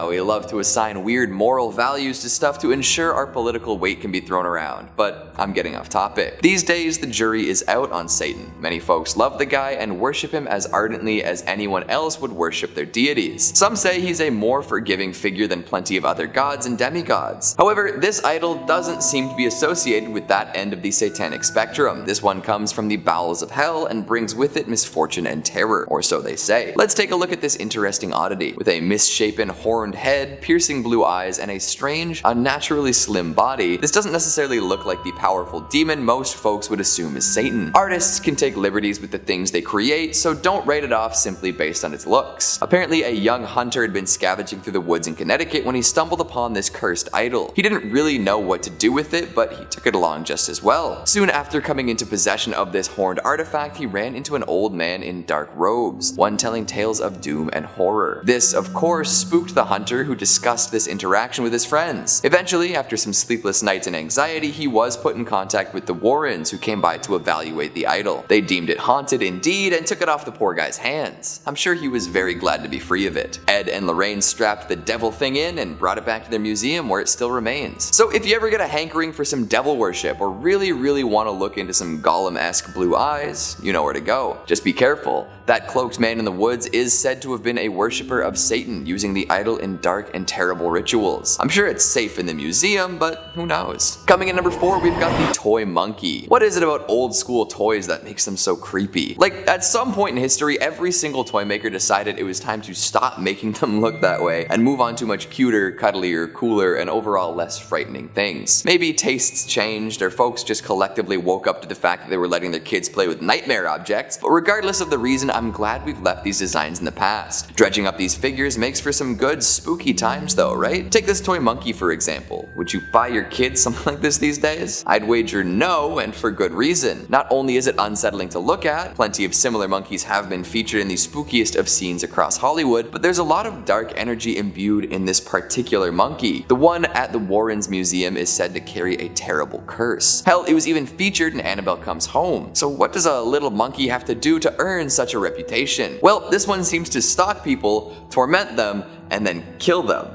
B: We love to assign weird moral values to stuff to ensure our political weight can be thrown around, but I'm getting off topic. These days, the jury is out on Satan. Many folks love the guy and worship him as ardently as anyone else would worship their deities. Some say he's a more forgiving figure than plenty of other gods and demigods. However, this idol doesn't seem to be associated with that end of the satanic spectrum. This one comes from the bowels of hell and brings with it misfortune and terror, or so they say. Let's take a look at this interesting oddity. With a misshapen horned head, piercing blue eyes, and a strange, unnaturally slim body, this doesn't necessarily look like the powerful demon most folks would assume is Satan. Artists can take liberties with the things they create, so don't write it off simply based on its looks. Apparently, a young hunter had been scavenging through the woods in Connecticut when he stumbled upon this cursed idol. He didn't really know what to do with it, but he took it along just as well. Soon after coming into possession of this horned artifact, he ran into an old man in dark robes, one telling tales of doom and horror. This, of course, spooked the hunter, who discussed this interaction with his friends. Eventually, after some sleepless nights and anxiety, he was put in contact with the Warrens, who came by to evaluate the idol. They deemed it haunted indeed and took it off the poor guy's hands. I'm sure he was very glad to be free of it. Ed and Lorraine strapped the devil thing in and brought it back to their museum, where it still remains. So if you ever get a hankering for some devil worship or really want to look into some Gollum-esque blue eyes, you know where to go. Just be careful. That cloaked man in the woods is said to have been a worshipper of Satan, using the idol in dark and terrible rituals. I'm sure it's safe in the museum, but who knows? Coming in number 4, we've got the toy monkey. What is it about old school toys that makes them so creepy? Like, at some point in history, every single toy maker decided it was time to stop making them look that way and move on to much cuter, cuddlier, cooler, and overall less frightening things. Maybe tastes changed, or folks just collectively woke up to the fact that they were letting their kids play with nightmare objects, but regardless of the reason, I'm glad we've left these designs in the past. Dredging up these figures makes for some good spooky times though, right? Take this toy monkey for example. Would you buy your kids something like this these days? I'd wager no, and for good reason. Not only is it unsettling to look at, plenty of similar monkeys have been featured in the spookiest of scenes across Hollywood, but there's a lot of dark energy imbued in this particular monkey. The one at the Warrens Museum is said to carry a terrible curse. Hell, it was even featured in Annabelle Comes Home. So what does a little monkey have to do to earn such a reputation? Well, this one seems to stalk people, torment them, and then kill them.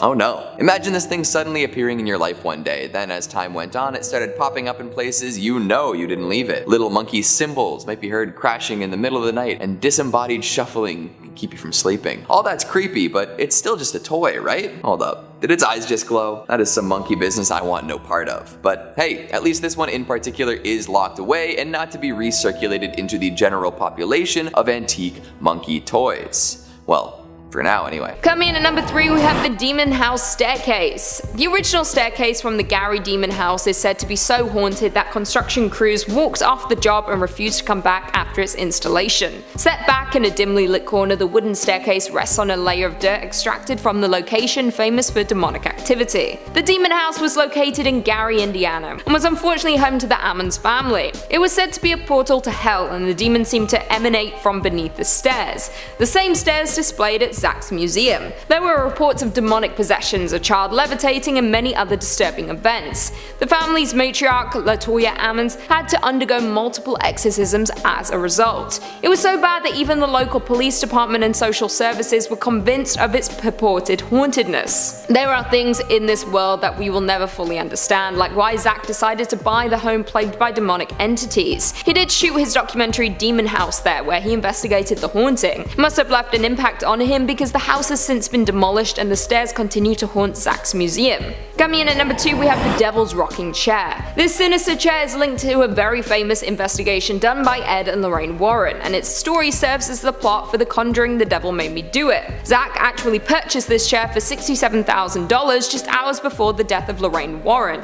B: Oh no. Imagine this thing suddenly appearing in your life one day, then as time went on it started popping up in places you know you didn't leave it. Little monkey cymbals might be heard crashing in the middle of the night, and disembodied shuffling can keep you from sleeping. All that's creepy, but it's still just a toy, right? Hold up. Did its eyes just glow? That is some monkey business I want no part of. But hey, at least this one in particular is locked away and not to be recirculated into the general population of antique monkey toys. Well, for now anyway.
C: Coming in at number 3, we have the Demon House Staircase. The original staircase from the Gary Demon House is said to be so haunted that construction crews walked off the job and refused to come back after its installation. Set back in a dimly lit corner, the wooden staircase rests on a layer of dirt extracted from the location famous for demonic activity. The Demon House was located in Gary, Indiana, and was unfortunately home to the Ammons family. It was said to be a portal to hell, and the demons seemed to emanate from beneath the stairs. The same stairs displayed at Zach's museum. There were reports of demonic possessions, a child levitating, and many other disturbing events. The family's matriarch, LaToya Ammons, had to undergo multiple exorcisms as a result. It was so bad that even the local police department and social services were convinced of its purported hauntedness. There are things in this world that we will never fully understand, like why Zach decided to buy the home plagued by demonic entities. He did shoot his documentary Demon House there, where he investigated the haunting. It must have left an impact on him because the house has since been demolished and the stairs continue to haunt Zach's museum. Coming in at number 2, we have the Devil's Rocking Chair. This sinister chair is linked to a very famous investigation done by Ed and Lorraine Warren, and its story serves as the plot for the Conjuring The Devil Made Me Do It. Zach actually purchased this chair for $67,000 just hours before the death of Lorraine Warren.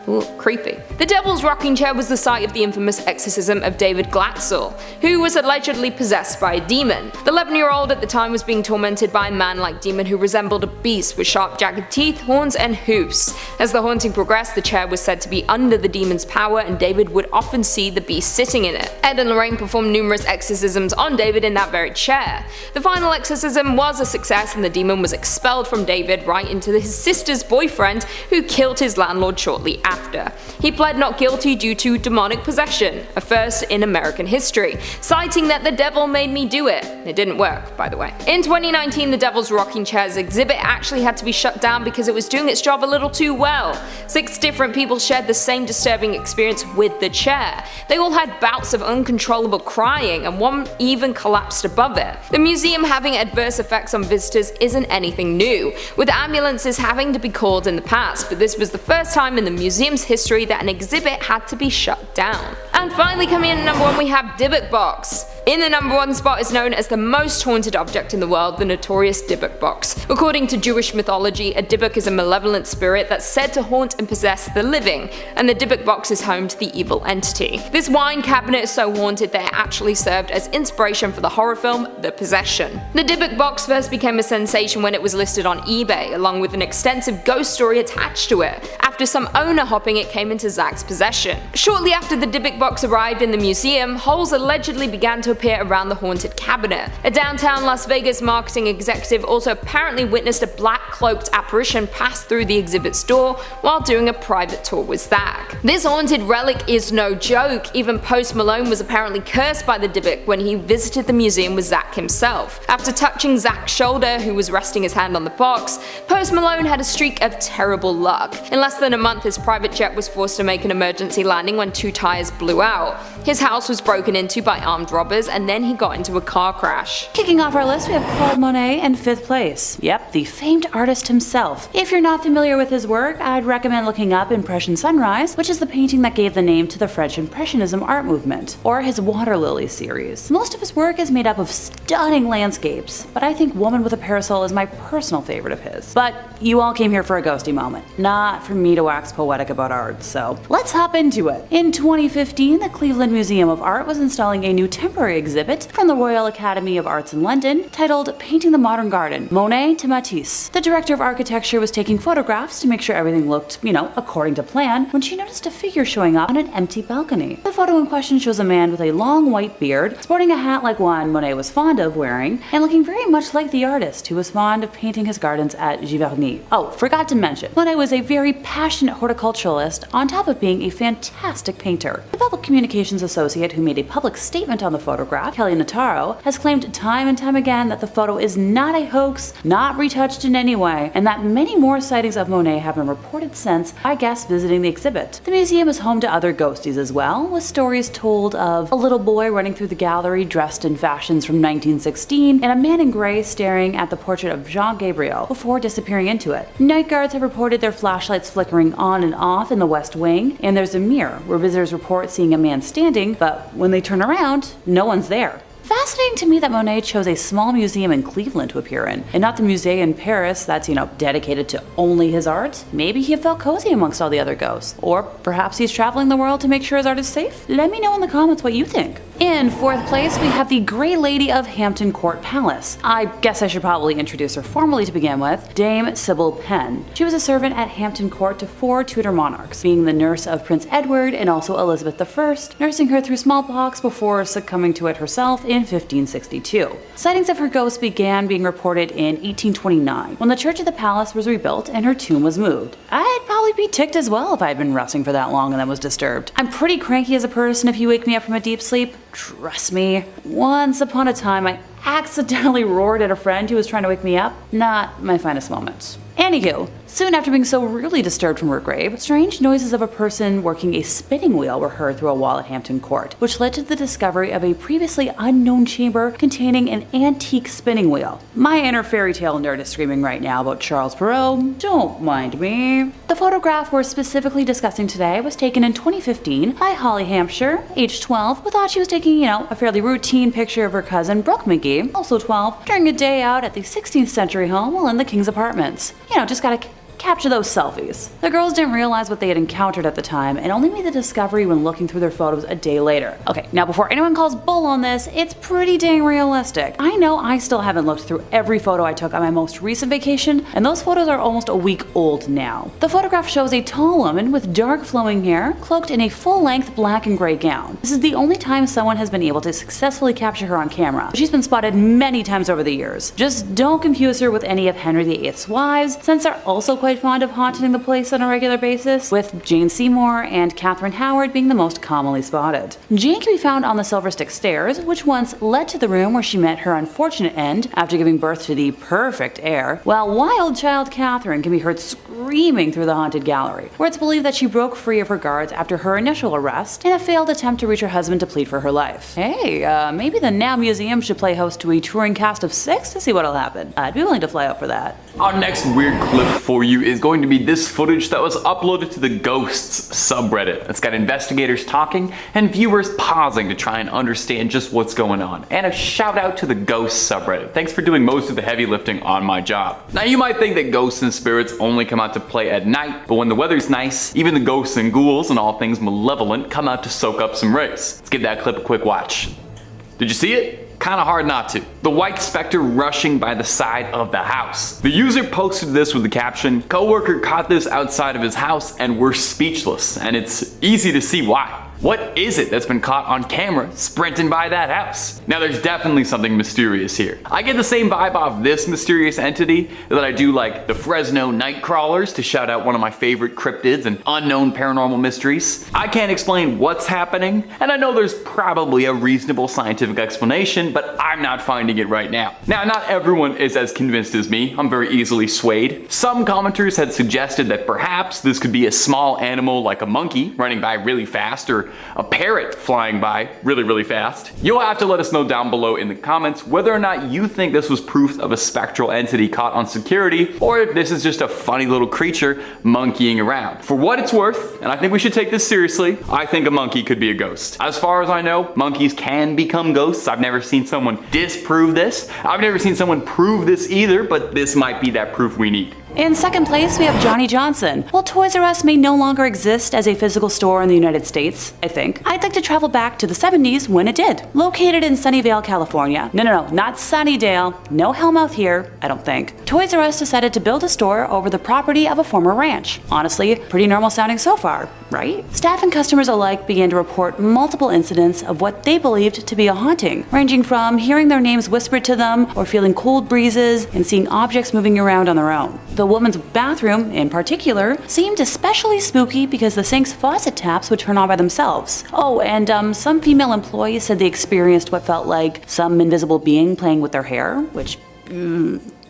C: Ooh, creepy. The Devil's Rocking Chair was the site of the infamous exorcism of David Glatzel, who was allegedly possessed by a demon. The 11-year-old at the time was being tormented by a man-like demon who resembled a beast with sharp jagged teeth, horns, and hoofs. As the haunting progressed, the chair was said to be under the demon's power, and David would often see the beast sitting in it. Ed and Lorraine performed numerous exorcisms on David in that very chair. The final exorcism was a success, and the demon was expelled from David right into his sister's boyfriend, who killed his landlord shortly after. He pled not guilty due to demonic possession, a first in American history, citing that the devil made me do it. It didn't work, by the way. In 2019, the Devil's Rocking Chair's exhibit actually had to be shut down because it was doing its job a little too well. 6 different people shared the same disturbing experience with the chair. They all had bouts of uncontrollable crying, and one even collapsed above it. The museum having adverse effects on visitors isn't anything new, with ambulances having to be called in the past, but this was the first time in the museum's history that an exhibit had to be shut down. And finally, coming in at number 1, we have Deic Box. In the number 1 spot is known as the most haunted object in the world, the notorious Deic Box. According to Jewish mythology, a Deic is a malevolent spirit that's said to haunt and possess the living, and the Deic Box is home to the evil entity. This wine cabinet is so haunted that it actually served as inspiration for the horror film The Possession. The Deic Box first became a sensation when it was listed on eBay, along with an extensive ghost story attached to it. After some owner hopping, it came into Zach's possession. Shortly after the Deic Box arrived in the museum, holes allegedly began to appear around the haunted cabinet. A downtown Las Vegas marketing executive also apparently witnessed a black-cloaked apparition pass through the exhibit's door while doing a private tour with Zach. This haunted relic is no joke. Even Post Malone was apparently cursed by the Deic when he visited the museum with Zach himself. After touching Zach's shoulder, who was resting his hand on the box, Post Malone had a streak of terrible luck. In less than a month, his private jet was forced to make an emergency landing when 2 tires blew out. His house was broken into by armed robbers, and then he got into a car crash.
E: Kicking off our list, we have Claude Monet in 5th place. Yep, the famed artist himself. If you're not familiar with his work, I'd recommend looking up Impression Sunrise, which is the painting that gave the name to the French Impressionism art movement, or his Water Lily series. Most of his work is made up of stunning landscapes, but I think Woman with a Parasol is my personal favorite of his. But you all came here for a ghosty moment, not for me to wax poetic about art, so let's hop into it. In 2015, the Cleveland Museum of Art was installing a new temporary exhibit from the Royal Academy of Arts in London titled Painting the Modern Garden, Monet to Matisse. The director of architecture was taking photographs to make sure everything looked, according to plan, when she noticed a figure showing up on an empty balcony. The photo in question shows a man with a long white beard, sporting a hat like one Monet was fond of wearing, and looking very much like the artist who was fond of painting his gardens at Giverny. Oh, forgot to mention, Monet was a very passionate horticulturalist on top of being a fantastic painter. The public communications associate who made a public statement on the photograph, Kelly Notaro, has claimed time and time again that the photo is not a hoax, not retouched in any way, and that many more sightings of Monet have been reported since by guests visiting the exhibit. The museum is home to other ghosties as well, with stories told of a little boy running through the gallery dressed in fashions from 1916, and a man in gray staring at the portrait of Jean Gabriel before disappearing into it. Night guards have reported their flashlights flickering on and off in the West Wing, and there's a mirror where visitors report seeing a man standing, but when they turn around, no one's there. Fascinating to me that Monet chose a small museum in Cleveland to appear in, and not the museum in Paris that's, dedicated to only his art. Maybe he felt cozy amongst all the other ghosts. Or perhaps he's traveling the world to make sure his art is safe? Let me know in the comments what you think. In 4th place, we have the Grey Lady of Hampton Court Palace. I guess I should probably introduce her formally to begin with, Dame Sybil Penn. She was a servant at Hampton Court to 4 Tudor monarchs, being the nurse of Prince Edward and also Elizabeth I, nursing her through smallpox before succumbing to it herself in 1562. Sightings of her ghost began being reported in 1829, when the church of the palace was rebuilt and her tomb was moved. I'd probably be ticked as well if I had been resting for that long and then was disturbed. I'm pretty cranky as a person if you wake me up from a deep sleep. Trust me. Once upon a time, I accidentally roared at a friend who was trying to wake me up. Not my finest moments. Anywho, soon after being so rudely disturbed from her grave, strange noises of a person working a spinning wheel were heard through a wall at Hampton Court, which led to the discovery of a previously unknown chamber containing an antique spinning wheel. My inner fairy tale nerd is screaming right now about Charles Perrault. Don't mind me. The photograph we're specifically discussing today was taken in 2015 by Holly Hampshire, age 12, who thought she was taking, a fairly routine picture of her cousin Brooke McGee, also 12, during a day out at the 16th century home while in the King's apartments. Just gotta capture those selfies. The girls didn't realize what they had encountered at the time and only made the discovery when looking through their photos a day later. Okay, now before anyone calls bull on this, it's pretty dang realistic. I know I still haven't looked through every photo I took on my most recent vacation, and those photos are almost a week old now. The photograph shows a tall woman with dark flowing hair, cloaked in a full-length black and gray gown. This is the only time someone has been able to successfully capture her on camera. She's been spotted many times over the years. Just don't confuse her with any of Henry VIII's wives, since they're also quite fond of haunting the place on a regular basis, with Jane Seymour and Catherine Howard being the most commonly spotted. Jane can be found on the Silver Stick Stairs, which once led to the room where she met her unfortunate end after giving birth to the perfect heir, while wild child Catherine can be heard screaming through the haunted gallery, where it's believed that she broke free of her guards after her initial arrest in a failed attempt to reach her husband to plead for her life. Hey, maybe the Now Museum should play host to a touring cast of 6 to see what'll happen. I'd be willing to fly out for that.
D: Our next weird clip for you is going to be this footage that was uploaded to the Ghosts subreddit. It's got investigators talking and viewers pausing to try and understand just what's going on. And a shout out to the Ghosts subreddit. Thanks for doing most of the heavy lifting on my job. Now you might think that ghosts and spirits only come out to play at night, but when the weather's nice, even the ghosts and ghouls and all things malevolent come out to soak up some rays. Let's give that clip a quick watch. Did you see it? Kinda hard not to. The white specter rushing by the side of the house. The user posted this with the caption, "Coworker caught this outside of his house and we're speechless," and it's easy to see why. What is it that's been caught on camera sprinting by that house? Now there's definitely something mysterious here. I get the same vibe off this mysterious entity that I do like the Fresno night crawlers, to shout out one of my favorite cryptids and unknown paranormal mysteries. I can't explain what's happening, and I know there's probably a reasonable scientific explanation, but I'm not finding it right now. Now, not everyone is as convinced as me. I'm very easily swayed. Some commenters had suggested that perhaps this could be a small animal like a monkey running by really fast, or a parrot flying by really fast. You'll have to let us know down below in the comments whether or not you think this was proof of a spectral entity caught on security, or if this is just a funny little creature monkeying around. For what it's worth, and I think we should take this seriously, I think a monkey could be a ghost. As far as I know, monkeys can become ghosts. I've never seen someone disprove this. I've never seen someone prove this either, but this might be that proof we need.
E: In second place, we have Johnny Johnson. While Toys R Us may no longer exist as a physical store in the United States, I think, I'd like to travel back to the 70s when it did. Located in Sunnyvale, California. No, not Sunnydale. No Hellmouth here, I don't think. Toys R Us decided to build a store over the property of a former ranch. Honestly, pretty normal sounding so far, right? Staff and customers alike began to report multiple incidents of what they believed to be a haunting, ranging from hearing their names whispered to them, or feeling cold breezes, and seeing objects moving around on their own. The woman's bathroom, in particular, seemed especially spooky because the sink's faucet taps would turn on by themselves. Oh, and some female employees said they experienced what felt like some invisible being playing with their hair, which...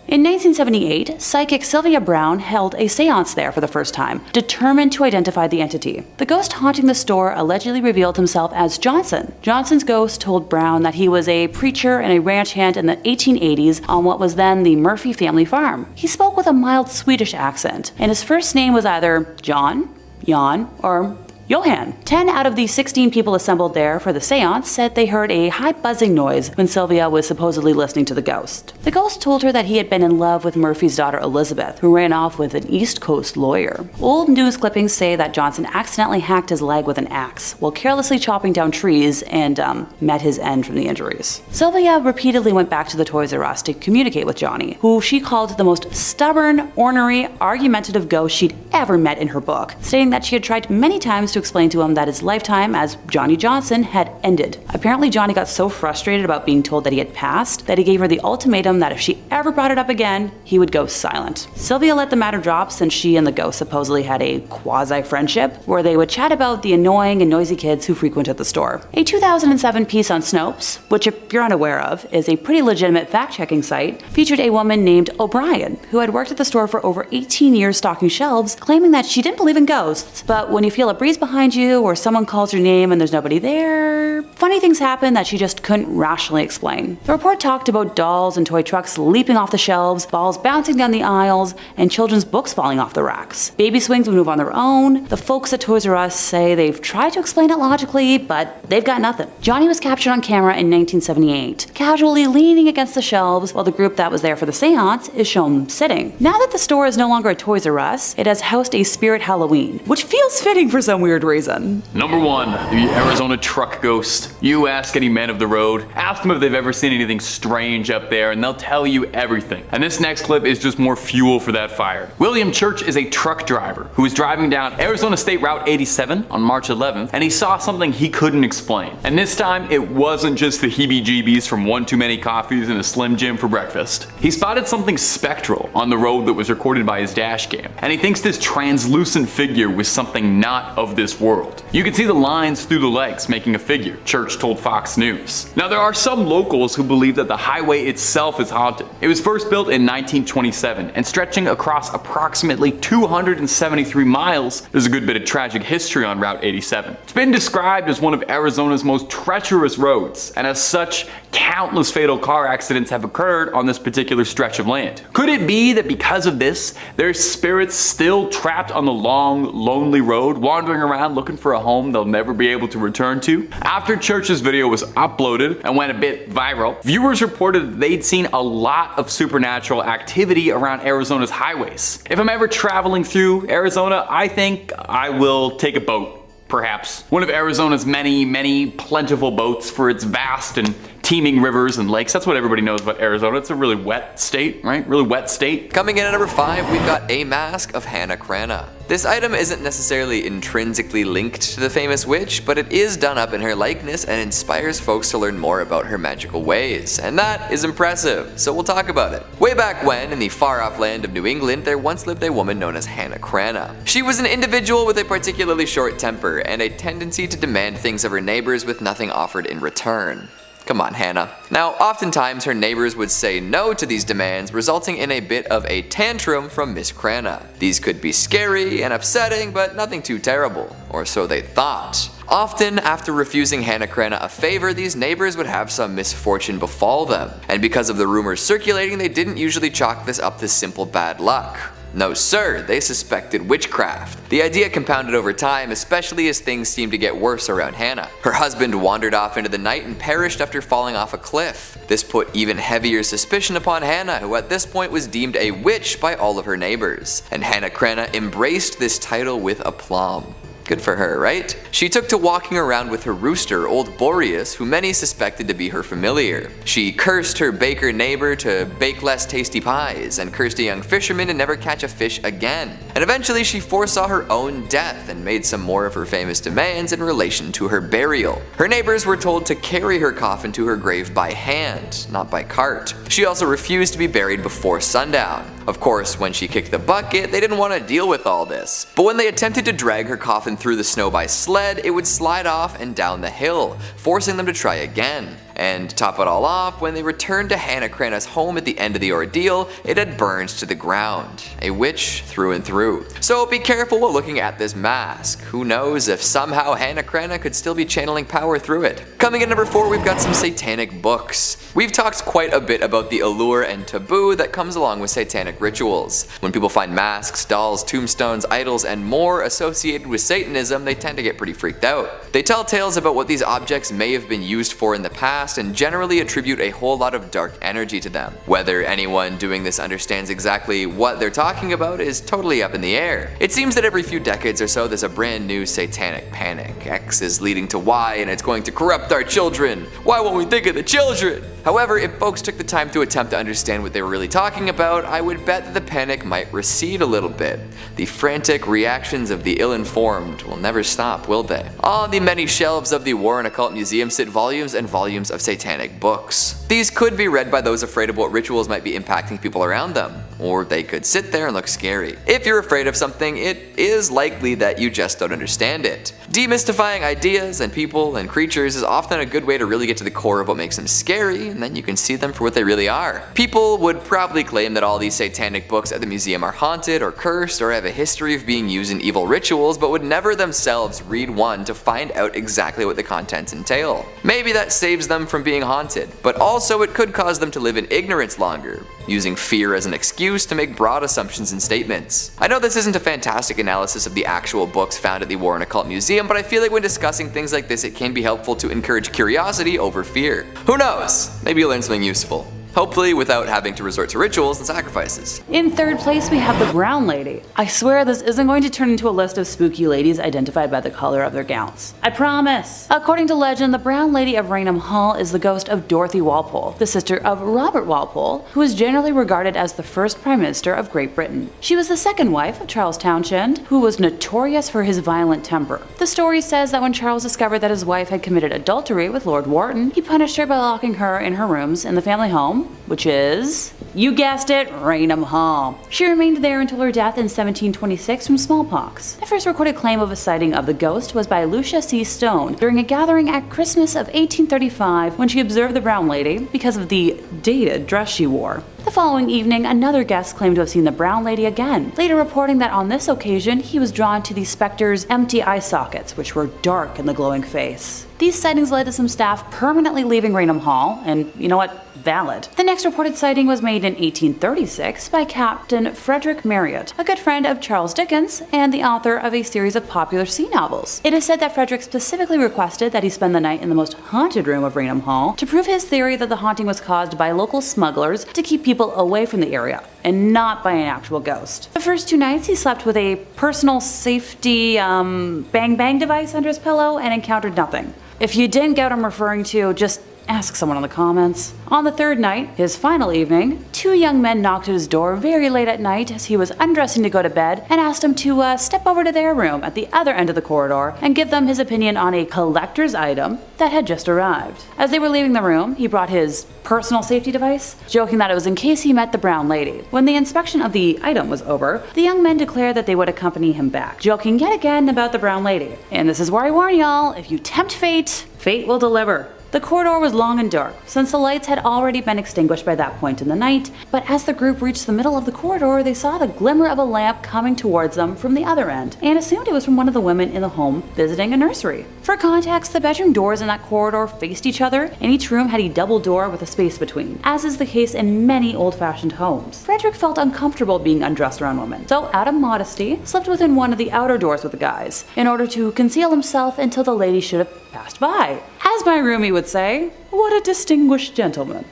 E: In 1978, psychic Sylvia Brown held a seance there for the first time, determined to identify the entity. The ghost haunting the store allegedly revealed himself as Johnson. Johnson's ghost told Brown that he was a preacher and a ranch hand in the 1880s on what was then the Murphy family farm. He spoke with a mild Swedish accent, and his first name was either John, Jan, or Johan. 10 out of the 16 people assembled there for the seance said they heard a high buzzing noise when Sylvia was supposedly listening to the ghost. The ghost told her that he had been in love with Murphy's daughter Elizabeth, who ran off with an East Coast lawyer. Old news clippings say that Johnson accidentally hacked his leg with an axe while carelessly chopping down trees and met his end from the injuries. Sylvia repeatedly went back to the Toys R Us to communicate with Johnny, who she called the most stubborn, ornery, argumentative ghost she'd ever met in her book, stating that she had tried many times to explain to him that his lifetime as Johnny Johnson had ended. Apparently, Johnny got so frustrated about being told that he had passed that he gave her the ultimatum that if she ever brought it up again, he would go silent. Sylvia let the matter drop since she and the ghost supposedly had a quasi-friendship where they would chat about the annoying and noisy kids who frequented the store. A 2007 piece on Snopes, which if you're unaware of, is a pretty legitimate fact-checking site, featured a woman named O'Brien who had worked at the store for over 18 years stocking shelves, claiming that she didn't believe in ghosts, but when you feel a breeze behind you or someone calls your name and there's nobody there. Funny things happen that she just couldn't rationally explain. The report talked about dolls and toy trucks leaping off the shelves, balls bouncing down the aisles, and children's books falling off the racks. Baby swings would move on their own. The folks at Toys R Us say they've tried to explain it logically, but they've got nothing. Johnny was captured on camera in 1978, casually leaning against the shelves while the group that was there for the seance is shown sitting. Now that the store is no longer a Toys R Us, it has housed a Spirit Halloween, which feels fitting for some weird reason.
D: Number 1, the Arizona truck ghost. You ask any men of the road, ask them if they've ever seen anything strange up there, and they'll tell you everything. And this next clip is just more fuel for that fire. William Church is a truck driver who was driving down Arizona State Route 87 on March 11th, and he saw something he couldn't explain. And this time, it wasn't just the heebie-jeebies from one too many coffees and a Slim Jim for breakfast. He spotted something spectral on the road that was recorded by his dash cam, and he thinks this translucent figure was something not of this world. You can see the lines through the legs making a figure, Church told Fox News. Now there are some locals who believe that the highway itself is haunted. It was first built in 1927 and stretching across approximately 273 miles, there's a good bit of tragic history on Route 87. It's been described as one of Arizona's most treacherous roads, and as such, countless fatal car accidents have occurred on this particular stretch of land. Could it be that because of this, there's spirits still trapped on the long, lonely road, wandering around looking for a home they'll never be able to return to? After Church's video was uploaded and went a bit viral, viewers reported that they'd seen a lot of supernatural activity around Arizona's highways. If I'm ever traveling through Arizona, I think I will take a boat. Perhaps. One of Arizona's many plentiful boats for its vast and teeming rivers and lakes. That's what everybody knows about Arizona. It's a really wet state, right? Really wet state.
B: Coming in at number 5, we've got a mask of Hannah Cranna. This item isn't necessarily intrinsically linked to the famous witch, but it is done up in her likeness and inspires folks to learn more about her magical ways, and that is impressive, so we'll talk about it. Way back when, in the far-off land of New England, there once lived a woman known as Hannah Cranna. She was an individual with a particularly short temper and a tendency to demand things of her neighbors with nothing offered in return. Come on, Hannah. Now, oftentimes her neighbors would say no to these demands, resulting in a bit of a tantrum from Miss Cranna. These could be scary and upsetting, but nothing too terrible, or so they thought. Often, after refusing Hannah Cranna a favor, these neighbors would have some misfortune befall them, and because of the rumors circulating, they didn't usually chalk this up to simple bad luck. No sir, they suspected witchcraft. The idea compounded over time, especially as things seemed to get worse around Hannah. Her husband wandered off into the night and perished after falling off a cliff. This put even heavier suspicion upon Hannah, who at this point was deemed a witch by all of her neighbors. And Hannah Cranna embraced this title with aplomb. Good for her, right? She took to walking around with her rooster, old Boreas, who many suspected to be her familiar. She cursed her baker neighbor to bake less tasty pies, and cursed a young fisherman to never catch a fish again. And eventually she foresaw her own death and made some more of her famous demands in relation to her burial. Her neighbors were told to carry her coffin to her grave by hand, not by cart. She also refused to be buried before sundown. Of course, when she kicked the bucket, they didn't want to deal with all this. But when they attempted to drag her coffin through the snow by sled, it would slide off and down the hill, forcing them to try again. And to top it all off, when they returned to Hannah Cranna's home at the end of the ordeal, it had burned to the ground. A witch through and through. So be careful while looking at this mask. Who knows if somehow Hannah Cranna could still be channeling power through it. Coming in number 4, we've got some Satanic Books. We've talked quite a bit about the allure and taboo that comes along with satanic rituals. When people find masks, dolls, tombstones, idols, and more associated with Satanism, they tend to get pretty freaked out. They tell tales about what these objects may have been used for in the past and generally attribute a whole lot of dark energy to them. Whether anyone doing this understands exactly what they're talking about is totally up in the air. It seems that every few decades or so there's a brand new satanic panic. X is leading to Y and it's going to corrupt our children. Why won't we think of the children? However, if folks took the time to attempt to understand what they were really talking about, I would bet that the panic might recede a little bit. The frantic reactions of the ill-informed will never stop, will they? On the many shelves of the War and Occult Museum sit volumes and volumes of satanic books. These could be read by those afraid of what rituals might be impacting people around them, or they could sit there and look scary. If you're afraid of something, it is likely that you just don't understand it. Demystifying ideas and people and creatures is often a good way to really get to the core of what makes them scary, and then you can see them for what they really are. People would probably claim that all these satanic books at the museum are haunted or cursed or have a history of being used in evil rituals, but would never themselves read one to find out exactly what the contents entail. Maybe that saves them from being haunted, but also it could cause them to live in ignorance longer, using fear as an excuse to make broad assumptions and statements. I know this isn't a fantastic analysis of the actual books found at the War and Occult Museum, but I feel like when discussing things like this, it can be helpful to encourage curiosity over fear. Who knows? Maybe you'll learn something useful. Hopefully without having to resort to rituals and sacrifices.
E: In third place, we have the Brown Lady. I swear this isn't going to turn into a list of spooky ladies identified by the color of their gowns. I promise! According to legend, the Brown Lady of Raynham Hall is the ghost of Dorothy Walpole, the sister of Robert Walpole, who is generally regarded as the first Prime Minister of Great Britain. She was the second wife of Charles Townshend, who was notorious for his violent temper. The story says that when Charles discovered that his wife had committed adultery with Lord Wharton, he punished her by locking her in her rooms in the family home, which is, you guessed it, Raynham Hall. She remained there until her death in 1726 from smallpox. The first recorded claim of a sighting of the ghost was by Lucia C. Stone during a gathering at Christmas of 1835 when she observed the Brown Lady because of the dated dress she wore. The following evening, another guest claimed to have seen the Brown Lady again, later reporting that on this occasion he was drawn to the Spectre's empty eye sockets, which were dark in the glowing face. These sightings led to some staff permanently leaving Raynham Hall, and you know what? Valid. The next reported sighting was made in 1836 by Captain Frederick Marriott, a good friend of Charles Dickens and the author of a series of popular sea novels. It is said that Frederick specifically requested that he spend the night in the most haunted room of Raynham Hall to prove his theory that the haunting was caused by local smugglers to keep people away from the area, and not by an actual ghost. The first 2 nights he slept with a personal safety bang device under his pillow and encountered nothing. If you didn't get what I'm referring to, just ask someone in the comments. On the third night, his final evening, 2 young men knocked at his door very late at night as he was undressing to go to bed and asked him to step over to their room at the other end of the corridor and give them his opinion on a collector's item that had just arrived. As they were leaving the room, he brought his personal safety device, joking that it was in case he met the Brown Lady. When the inspection of the item was over, the young men declared that they would accompany him back, joking yet again about the Brown Lady. And this is where I warn y'all, if you tempt fate, fate will deliver. The corridor was long and dark, since the lights had already been extinguished by that point in the night, but as the group reached the middle of the corridor, they saw the glimmer of a lamp coming towards them from the other end, and assumed it was from one of the women in the home visiting a nursery. For context, the bedroom doors in that corridor faced each other, and each room had a double door with a space between, as is the case in many old-fashioned homes. Frederick felt uncomfortable being undressed around women, so out of modesty, slept within one of the outer doors with the guys, in order to conceal himself until the lady should have passed by. As my roomie would say, what a distinguished gentleman.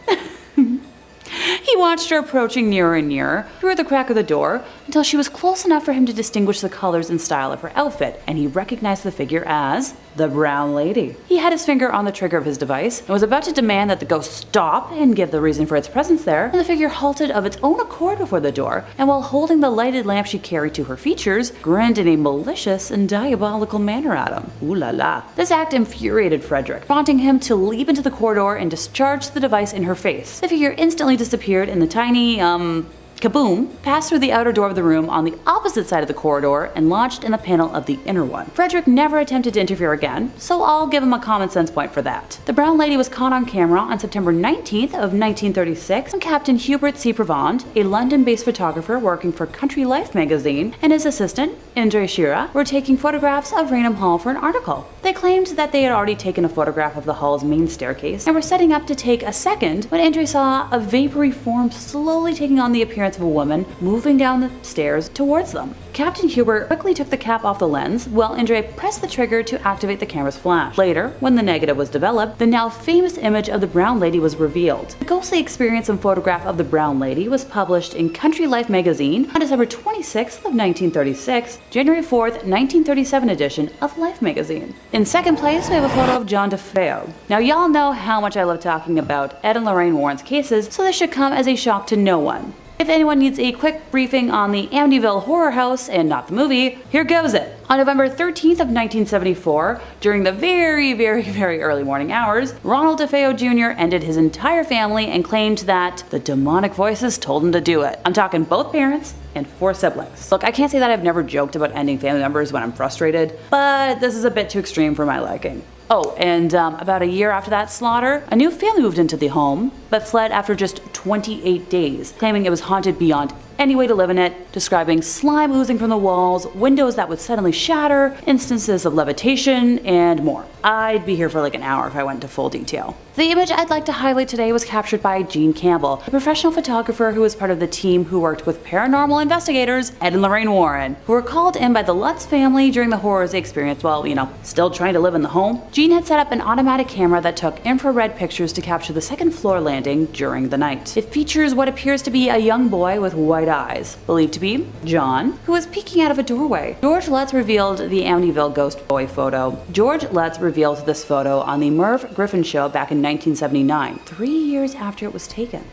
E: He watched her approaching nearer and nearer through the crack of the door until she was close enough for him to distinguish the colors and style of her outfit, and he recognized the figure as the Brown Lady. He had his finger on the trigger of his device and was about to demand that the ghost stop and give the reason for its presence there, when the figure halted of its own accord before the door, and while holding the lighted lamp she carried to her features, grinned in a malicious and diabolical manner at him. Ooh la la. This act infuriated Frederick, prompting him to leap into the corridor and discharge the device in her face. The figure instantly disappeared in the tiny, kaboom, passed through the outer door of the room on the opposite side of the corridor and lodged in the panel of the inner one. Frederick never attempted to interfere again, so I'll give him a common sense point for that. The Brown Lady was caught on camera on September 19th of 1936 when Captain Hubert C. Prevand, a London-based photographer working for Country Life magazine, and his assistant, Indre Shira, were taking photographs of Raynham Hall for an article. They claimed that they had already taken a photograph of the hall's main staircase and were setting up to take a second when Indre saw a vapory form slowly taking on the appearance of a woman moving down the stairs towards them. Captain Hubert quickly took the cap off the lens while Indre pressed the trigger to activate the camera's flash. Later, when the negative was developed, the now famous image of the Brown Lady was revealed. The ghostly experience and photograph of the Brown Lady was published in Country Life magazine on December 26th of 1936, January 4th, 1937 edition of Life magazine. In second place, we have a photo of John DeFeo. Now y'all know how much I love talking about Ed and Lorraine Warren's cases, so this should come as a shock to no one. If anyone needs a quick briefing on the Amityville Horror House and not the movie, here goes it. On November 13th of 1974, during the very early morning hours, Ronald DeFeo Jr. ended his entire family and claimed that the demonic voices told him to do it. I'm talking both parents and 4 siblings. Look, I can't say that I've never joked about ending family members when I'm frustrated, but this is a bit too extreme for my liking. Oh, and about a year after that slaughter, a new family moved into the home, but fled after just 28 days, claiming it was haunted beyond any way to live in it, describing slime oozing from the walls, windows that would suddenly shatter, instances of levitation, and more. I'd be here for like an hour if I went into full detail. The image I'd like to highlight today was captured by Gene Campbell, a professional photographer who was part of the team who worked with paranormal investigators Ed and Lorraine Warren, who were called in by the Lutz family during the horrors they experienced while, still trying to live in the home. Gene had set up an automatic camera that took infrared pictures to capture the second floor landing during the night. It features what appears to be a young boy with white eyes, believed to be John, who is peeking out of a doorway. George Lutz revealed the Amityville ghost boy photo. George Lutz revealed this photo on the Merv Griffin show back in 1979, 3 years after it was taken.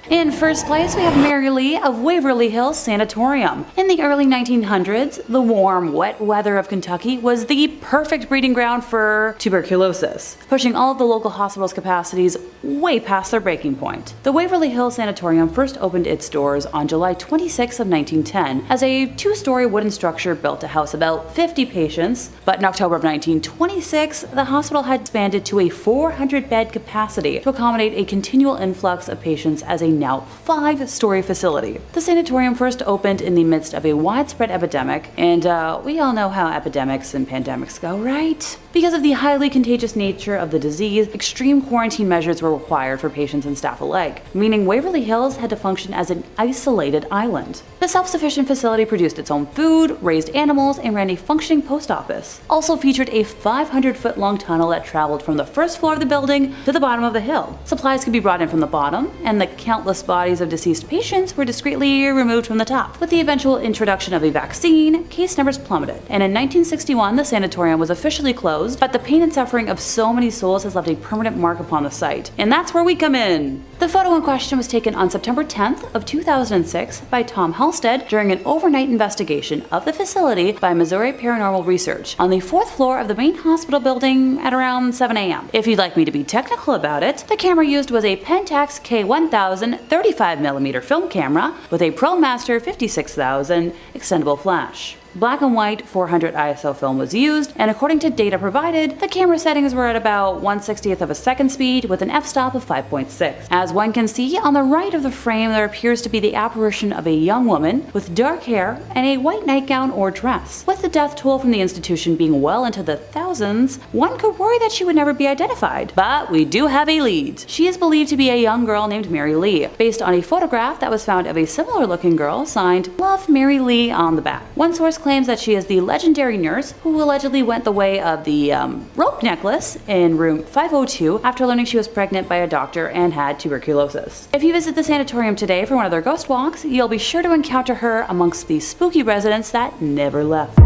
E: In first place, we have Mary Lee of Waverly Hills Sanatorium. In the early 1900s, the warm, wet weather of Kentucky was the perfect breeding ground for tuberculosis, pushing all of the local hospitals' capacities way past their breaking point. The Waverly Hills Sanatorium first opened its doors on July 26 of 1910 as a 2-story wooden structure built to house about 50 patients, but in October of 1926, the hospital had expanded to a 400-bed capacity to accommodate a continual influx of patients as a now 5-story facility. The sanatorium first opened in the midst of a widespread epidemic, and we all know how epidemics and pandemics go, right? Because of the highly contagious nature of the disease, extreme quarantine measures were required for patients and staff alike, meaning Waverly Hills had to function as an isolated island. The self-sufficient facility produced its own food, raised animals, and ran a functioning post office. Also featured a 500-foot-long tunnel that traveled from the first floor of the building to the bottom of the hill. Supplies could be brought in from the bottom, and the countless bodies of deceased patients were discreetly removed from the top. With the eventual introduction of a vaccine, case numbers plummeted, and in 1961 the sanatorium was officially closed, but the pain and suffering of so many souls has left a permanent mark upon the site. And that's where we come in. The photo in question was taken on September 10th of 2006 by Tom Halstead during an overnight investigation of the facility by Missouri Paranormal Research on the 4th floor of the main hospital building at around 7 a.m. If you'd like me to be technical about it, the camera used was a Pentax K1000 35mm film camera with a ProMaster 56000 extendable flash. Black and white 400 ISO film was used, and according to data provided, the camera settings were at about 1/60th of a second speed with an f-stop of 5.6. As one can see, on the right of the frame there appears to be the apparition of a young woman with dark hair and a white nightgown or dress. With the death toll from the institution being well into the thousands, one could worry that she would never be identified. But we do have a lead. She is believed to be a young girl named Mary Lee, based on a photograph that was found of a similar looking girl signed Love Mary Lee on the back. One source claims that she is the legendary nurse who allegedly went the way of the rope necklace in room 502 after learning she was pregnant by a doctor and had tuberculosis. If you visit the sanatorium today for one of their ghost walks, you'll be sure to encounter her amongst the spooky residents that never left.